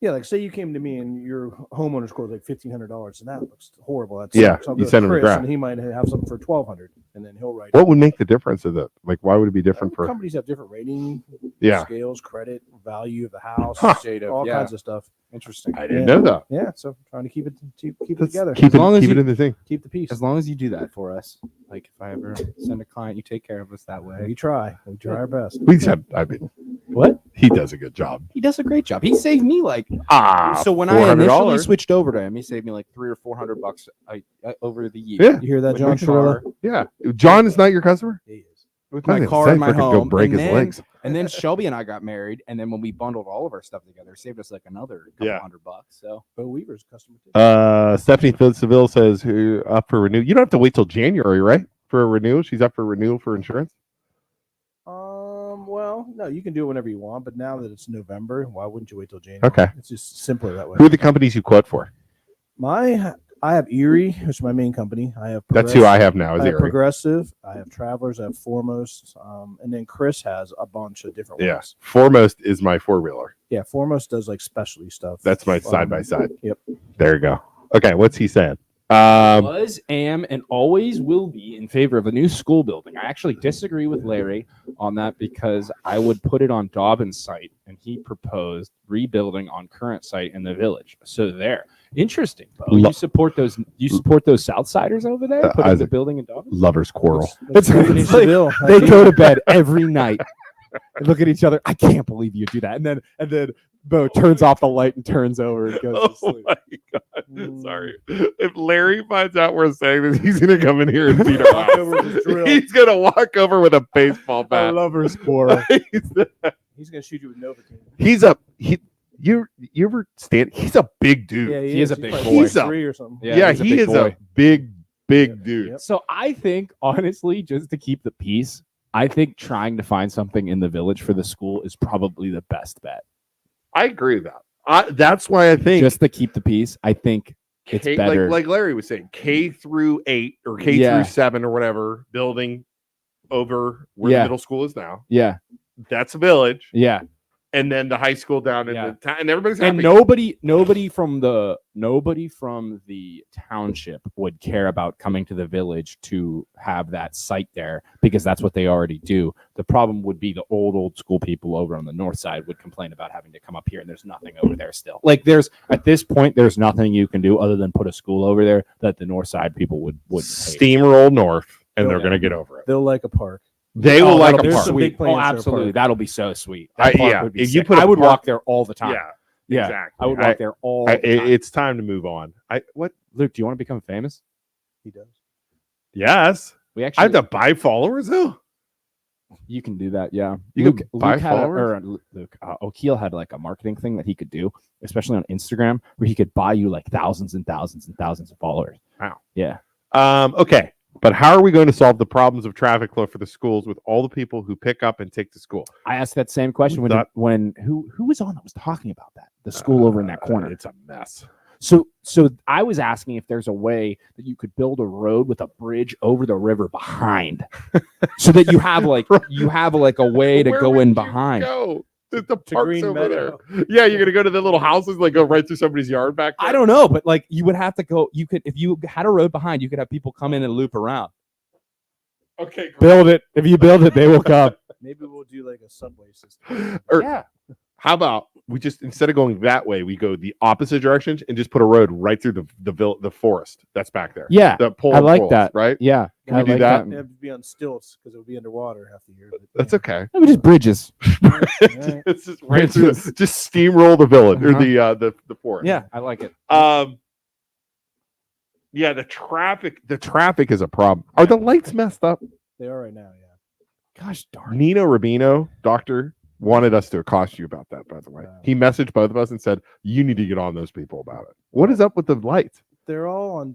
Yeah, like say you came to me and your homeowner's quote was like $1,500, and that looks horrible. That's Yeah, so I'll you go to send him to Chris, Graff. and he might have something for $1,200, and then he'll write. what would make the difference of that? Like, why would it be different for? Companies have different rating Yeah. scales, credit, value of the house, Huh. all kinds of stuff. Interesting. I didn't know that. Yeah, so trying to keep it Let's together, Keep As long as it you- in the thing. keep the peace. As long as you do that for us, like if I ever send a client, you take care of us that way. We try our best. We said, I mean, What? he does a good job. He does a great job. He saved me like so when I $400. initially switched over to him, he saved me like $300 or $400 over the year. Yeah. You hear that, With John my Torella? car, Yeah. John is not your customer? He is. with I my was car gonna and say, my freaking home, go break and his then, legs. and then Shelby and I got married, and then when we bundled all of our stuff together, it saved us like another couple Yeah. $100. So Bo Weaver's a customer too. Stephanie Seville says, who up for renew? You don't have to wait till January, right? For a renewal? She's up for renewal for insurance? Well, no, you can do it whenever you want, but now that it's November, why wouldn't you wait till January? Okay. It's just simpler that way. Who are the companies you quote for? I have Erie, which is my main company. I have That's who I have now. Is I have Erie. Progressive. I have Travelers. I have Foremost. And then Chris has a bunch of different Yeah. ones. Foremost is my four-wheeler. Yeah, Foremost does like specialty stuff. That's my side-by-side. Yep. There you go. Okay, what's he saying? was, am, and always will be in favor of a new school building. I actually disagree with Larry on that because I would put it on Dobbin's site, and he proposed rebuilding on current site in the village. So there, interesting. Bo. You support those? You support those Southsiders over there? Putting the Isaac. building in Dobbin? Lovers quarrel. That's It's what like Bill. They go to bed every night and look at each other. I can't believe you do that. And then Bo turns off the light and turns over and goes to Oh sleep. my god! Sorry. If Larry finds out we're saying this, he's gonna come in here and beat our Walk over with his ass. drill. He's gonna walk over with a baseball I bat. love her squirrel. He's gonna shoot you with Novocaine. You ever stand? He's a big dude. Yeah, He is a big He's boy. like 6'3" or something. Yeah, Yeah, he's a he big is boy. a big Yeah. dude. Yep. So I think, honestly, just to keep the peace, I think trying to find something in the village for the school is probably the best bet. I agree with that. That's why I think Just to keep the peace, I think it's K, better. like Larry was saying, K through 8 or K Yeah. through 7 or whatever building over where Yeah. the middle school is now. yeah, That's a village, yeah. and then the high school down in Yeah. the town, and everybody's happy. And nobody from the township would care about coming to the village to have that site there because that's what they already do. The problem would be the old school people over on the north side would complain about having to come up here, and there's nothing over there still. Like at this point, there's nothing you can do other than put a school over there that the north side people would hate. steamroll north, and they're Yeah. gonna get over it. They'll like a park. They will like that'll a be There's park. some sweet. big plans Oh, for a absolutely, park. that'll be so sweet. I- That park yeah, would be if you sick. put a I would park- walk there all the time. Yeah, Yeah, exactly. I would walk there all the time. It's time to move on. Luke, do you want to become famous? He does. Yes, We I actually have to buy followers though. You can do that, yeah. You Luke, can buy Luke had a, followers? or Luke O'Keel had like a marketing thing that he could do, especially on Instagram, where he could buy you like thousands and thousands and thousands of followers. Wow. Yeah. Okay. But how are we going to solve the problems of traffic flow for the schools with all the people who pick up and take to school? I asked that same question when who was on that was talking about that? The school over in that corner. It's a mess. So I was asking if there's a way that you could build a road with a bridge over the river behind, so that you have like a way to Where go would in you behind. Go? The park's Green over Meadow. there. Yeah, you're gonna go to the little houses, like go right through somebody's yard back there. I don't know, but like you would have to go. You could, if you had a road behind, you could have people come in and loop around. Okay, great. Build it. If you build it, they will come. Maybe we'll do like a subway system. Or Yeah. how about we just, instead of going that way, we go the opposite directions and just put a road right through the forest that's back there. Yeah. The pole I and like poles, that. right? Yeah. Can we I do like that? It would be on stilts because it would be underwater half the year. But, That's okay. I mean, just bridges. It's just right through. Just steamroll the village or the forest. Yeah, I like it. Yeah, the traffic is a problem. Are the lights messed up? They are right now, yeah. Gosh darn. Nino Rubino, doctor, wanted us to accost you about that, by the way. Wow. He messaged both of us and said, you need to get on those people about it. What is up with the lights? They're all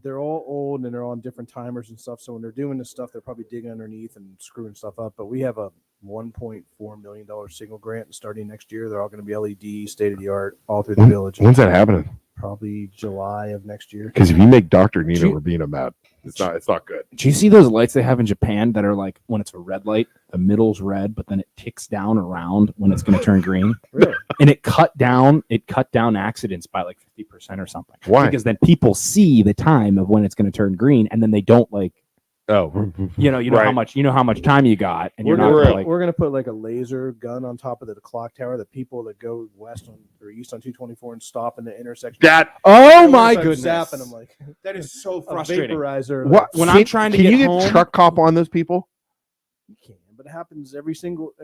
old and they're on different timers and stuff. So when they're doing this stuff, they're probably digging underneath and screwing stuff up. But we have a $1.4 million signal grant starting next year. They're all going to be LED, state of the art, all through the village. When's that happening? Probably July of next year. Because if you make Dr. Nino You- Rubino mad, it's not good. Do you see those lights they have in Japan that are like when it's a red light, the middle's red, but then it ticks down around when it's going to turn green? Really? And it cut down accidents by like 50% or something. Why? Because then people see the time of when it's going to turn green, and then they don't like Oh, you know right. how much time you got, and We're you're not gonna, like we're gonna put like a laser gun on top of the clock tower. The people that go west on or east on 224 and stop in the intersection. That oh Every my time goodness, zapping them like that is so a frustrating. vaporizer. what When I'm trying to can get you home- truck cop on those people? You can, but it happens every signal.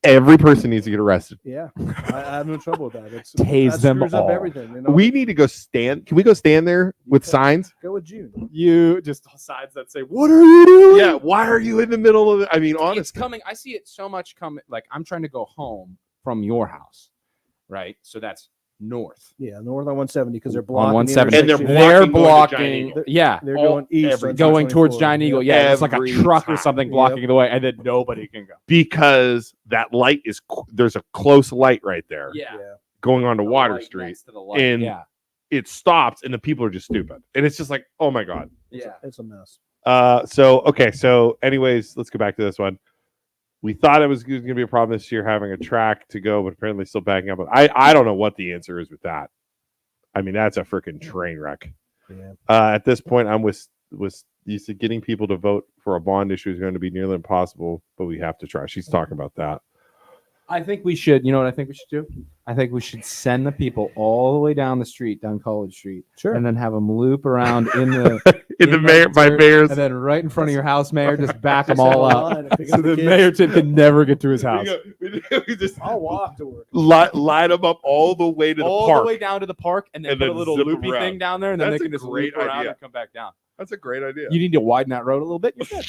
Every person needs to get arrested. Yeah, I have no trouble with that. Tase that them screws all. up everything. You know? We need to go stand. Can we go stand there with can. signs? Go with June. You just signs that say, "What are you doing?" Yeah. Why are you in the middle of it? I mean, It's honestly. coming. I see it so much coming. Like I'm trying to go home from your house, right? So that's north Yeah, north on 170 because they're blocking on the 170. And they're intersection. blocking going to Giant Eagle. Yeah, They're all- going east. on going towards 224. Giant Eagle. Yep. Yeah, it's like a Every truck or time. something Yep. blocking the way, and then nobody can go. Because that light is there's a close light right there Yeah, Yeah. going onto The Water light Street. next to the light. and- yeah, It stops and the people are just stupid. And it's just like, oh my God. yeah. It's a mess. So anyways, let's go back to this one. We thought it was going to be a problem this year having a track to go, but apparently still backing up. I don't know what the answer is with that. I mean, that's a freaking train wreck. Yeah. At this point, I'm with you said getting people to vote for a bond issue is going to be nearly impossible, but we have to try. She's talking about that. I think we should. You know what I think we should do? I think we should send the people all the way down the street, down College Street, Sure. and then have them loop around in the In the in mayor that by dirt, mayor's. and then right in front of your house, mayor, just back them Just all have a up, line and pick so up the the kids. mayor can never get to his house. We just I'll walk to work. line them up all the way to the All park. the way down to the park, and then And put then a little zip loopy around. thing down there, and then That's they a can just great loop around idea. and come back down. That's a great idea. You need to widen that road a little bit. You're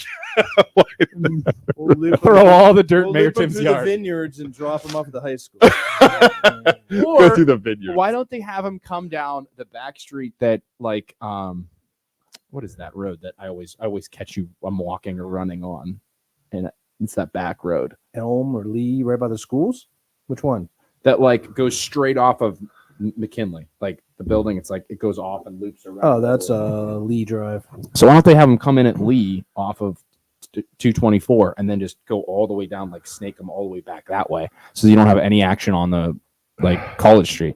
good. We'll loop Throw them- all the dirt in we'll Mayor loop them Tim's through yard. the vineyards and drop them off at the high school. Go Or through the vineyard. why don't they have him come down the back street that like what is that road that I always catch you I'm walking or running on, and it's that back road Elm or Lee, right by the schools. Which one? that like goes straight off of McKinley, like the building. It's like it goes off and loops around. Oh, that's Lee Drive. So why don't they have him come in at Lee off of 224 and then just go all the way down, like snake them all the way back that way, so you don't have any action on the like College Street.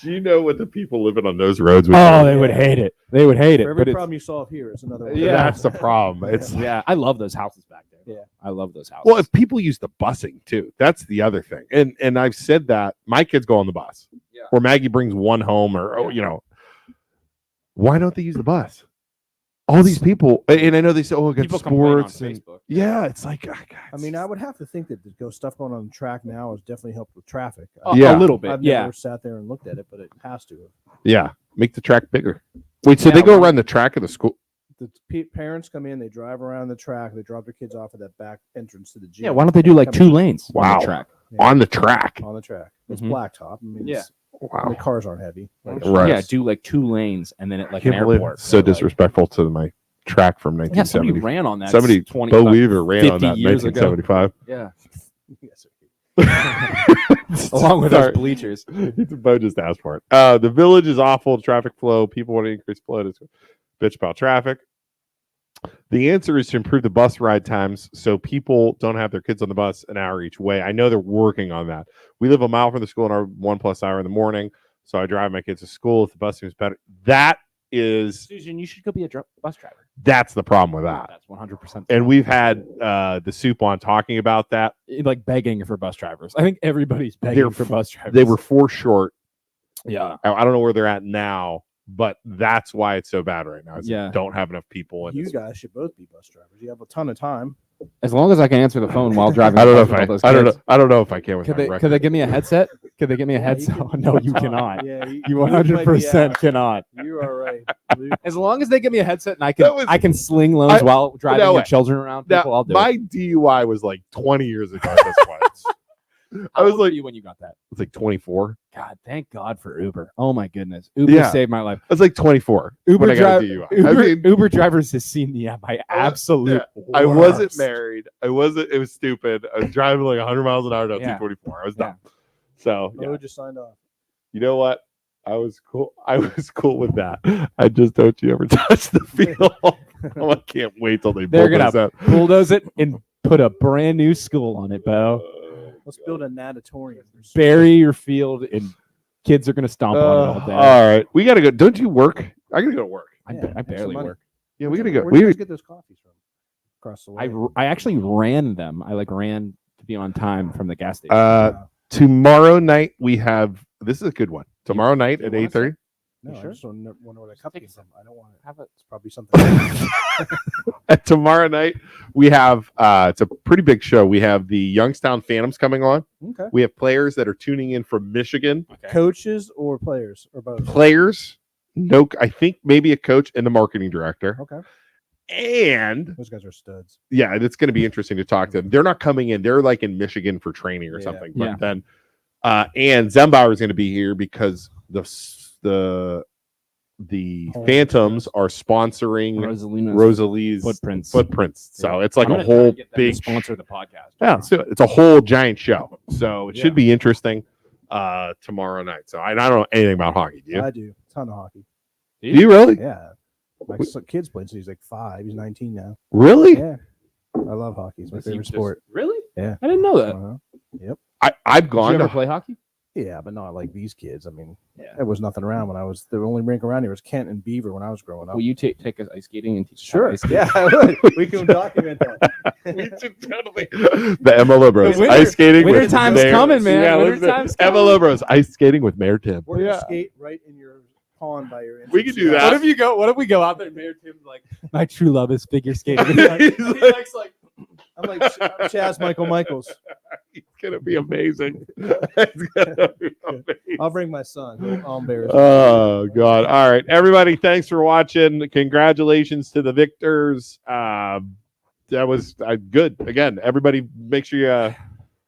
Do you know what the people living on those roads would Oh, do? they would hate it. They would hate it. For But every it's, problem you solve here, it's another one. Yeah. That's the problem. It's yeah, I love those houses back there. Yeah. I love those houses. well, if people use the busing too, that's the other thing. And I've said that my kids go on the bus, Yeah. or Maggie brings one home, or why don't they use the bus? All these people, and I know they say, "Oh, I got people complain on sports." And, Facebook. yeah, it's like, I mean, I would have to think that the stuff going on the track now has definitely helped with traffic. Yeah. A little bit. I've Yeah. never sat there and looked at it, but it has to. yeah, make the track bigger. Wait, so Yeah, they go well- around the track of the school? parents come in, they drive around the track, they drop their kids off at that back entrance to the gym. Yeah, why don't they do like 2 lanes on the track? Yeah. On the track. On the track. It's Mhm. blacktop. I mean, the cars aren't heavy. Like, Right. Yeah, do like 2 lanes and then at like Can't an believe airport. it's so disrespectful to my track from Yeah, somebody 1970. ran on that. Somebody, 20, Bo Weaver ran on 50 that in years ago. 1975. Yeah, yes, along with Sorry. those bleachers. Bo just asked for it. The village is awful. Traffic flow. People want to increase flow. To bitch about traffic. The answer is to improve the bus ride times so people don't have their kids on the bus an hour each way. I know they're working on that. We live a mile from the school in our 1+ hour in the morning, so I drive my kids to school. If the bus seems better, that is Susan, you should go be a bus driver. that's the problem with that. That's 100%. And we've had the soup on talking about that. Like begging for bus drivers. I think everybody's begging for bus drivers. They were 4 short. Yeah. I don't know where they're at now, but that's why it's so bad right now. Is Yeah. they don't have enough people. And you guys should both be bus drivers. You have a ton of time. As long as I can answer the phone while driving. I don't know the bus if with I all don't those know. I don't know if I can with Could my they, record. could they give me a headset? Could they give me a Yeah, headset? you can- No, you cannot. Yeah, You 100% cannot. You are right. Luke. As long as they give me a headset and That was- I can sling loans while driving no way. your children around Now, people, I'll do my it. DUI was like 20 years ago at this point. I How was old were like, you when you got that? it's like 24. God, thank God for Uber. Oh my goodness, Uber Yeah. saved my life. I was like 24 Uber when I got a driver, DUI. I mean, Uber drivers has seen my absolute. I wasn't worst. married. I wasn't. It was stupid. I was driving like 100 miles an hour down Yeah. 244. I was Yeah. dumb. So Bo just signed off. you know what? I was cool. I was cool with that. I just don't you ever touch the field. Oh, I can't wait till they They're bulldoze gonna that. bulldoze it and put a brand new school on it, Bo. Let's build a natatorium. Bury your field and kids are gonna stomp on it all day. All right, we gotta go. Don't you work? I gotta go to work. I Yeah, have barely some money. work. Yeah, we gotta go. Where do you We guys get those coffees from? Across the way. I actually ran them. I ran to be on time from the gas station. tomorrow night we have. This is a good one. Tomorrow night you at want 8:30. No, sure? I just wonder where that cup Take is some. from. I don't want it. Have it. It's probably something. Tomorrow night we have. It's a pretty big show. We have the Youngstown Phantoms coming on. Okay. We have players that are tuning in from Michigan. Coaches or players or both? Players. No, I think maybe a coach and the marketing director. Okay. And Those guys are studs. yeah, it's going to be interesting to talk to them. They're not coming in. They're like in Michigan for training or Yeah. something. Yeah. But then, and Zembauer is going to be here because the Oh, Phantoms are sponsoring Rosalina's Rosalie's footprints. So it's like I'm a gonna try whole to get them to big sponsor the podcast. Yeah, let's do it. It's a whole giant show. So it Yeah. should be interesting tomorrow night. So I don't know anything about hockey. Do you? I do. Ton of hockey. Do you really? Yeah. My kid's playing since he's like 5. He's 19 now. Really? Yeah. I love hockey. It's my favorite sport. Really? Yeah. I didn't know that. Uh-huh. I've Did gone you to ever play hockey? Yeah, but not like these kids. I mean, Yeah. there was nothing around when I was. The only rink around here was Kent and Beaver when I was growing up. Will you take us ice skating and teach us how Sure. to ice skate? Yeah, I would. We can document that. We should totally. The MLO Bros. Winter- Ice skating. winter with time's Mayor- coming, man. Yeah, Winter listen to time's coming. MLO Bros. Ice skating with Mayor Tim. We're gonna Yeah. skate right in your pond by your. We could do entrance. that. What if we go out there and Mayor Tim's like, my true love is figure skating. He's He like- likes like I'm like Chaz Michael Michaels. It's gonna be amazing. It's gonna be amazing. I'll bring my son. I'll embarrass him. Oh God! All right, everybody. Thanks for watching. Congratulations to the victors. That was good. Again, everybody, make sure you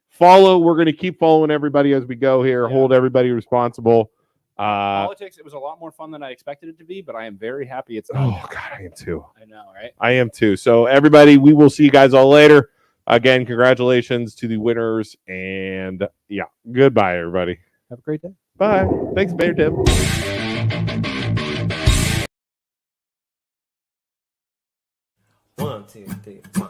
follow. We're going to keep following everybody as we go here. Yeah. Hold everybody responsible. politics. It was a lot more fun than I expected it to be, but I am very happy it's not. Oh God, I am too. I know, right? I am too. So everybody, we will see you guys all later. Again, congratulations to the winners, and yeah, goodbye, everybody. Have a great day. Bye. Thanks, Mayor Tim. 1, 2, 3, 1.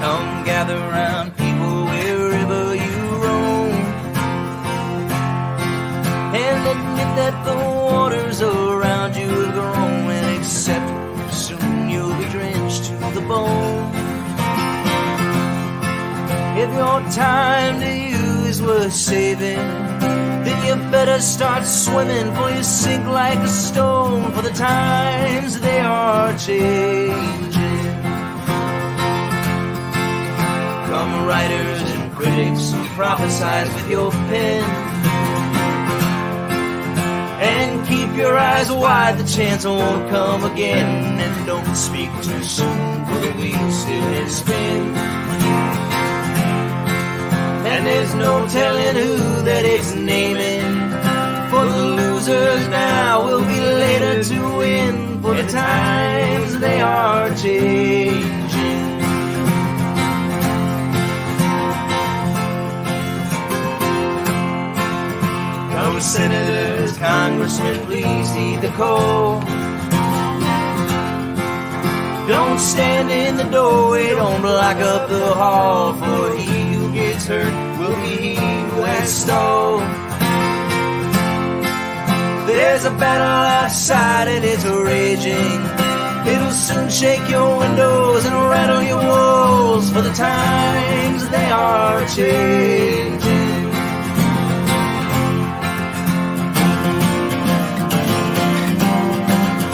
Come gather round, people, wherever you roam, and admit that the waters around you have grown, and accept soon you'll be drenched to the bone. If your time to you is worth saving, then you better start swimming, for you sink like a stone, for the times they are changing. Come riders and critics who prophesize with your pen. And keep your eyes wide, the chance won't come again. And don't speak too soon, for the wheel's still in spin. And there's no telling who that it's naming. For the losers now will be later to win. For the times they are changing. Come senators, congressmen, please heed the call. Don't stand in the doorway, don't block up the hall. For he who gets hurt will be he who has stalled. There's a battle outside and it's raging. It'll soon shake your windows and rattle your walls. For the times they are changing.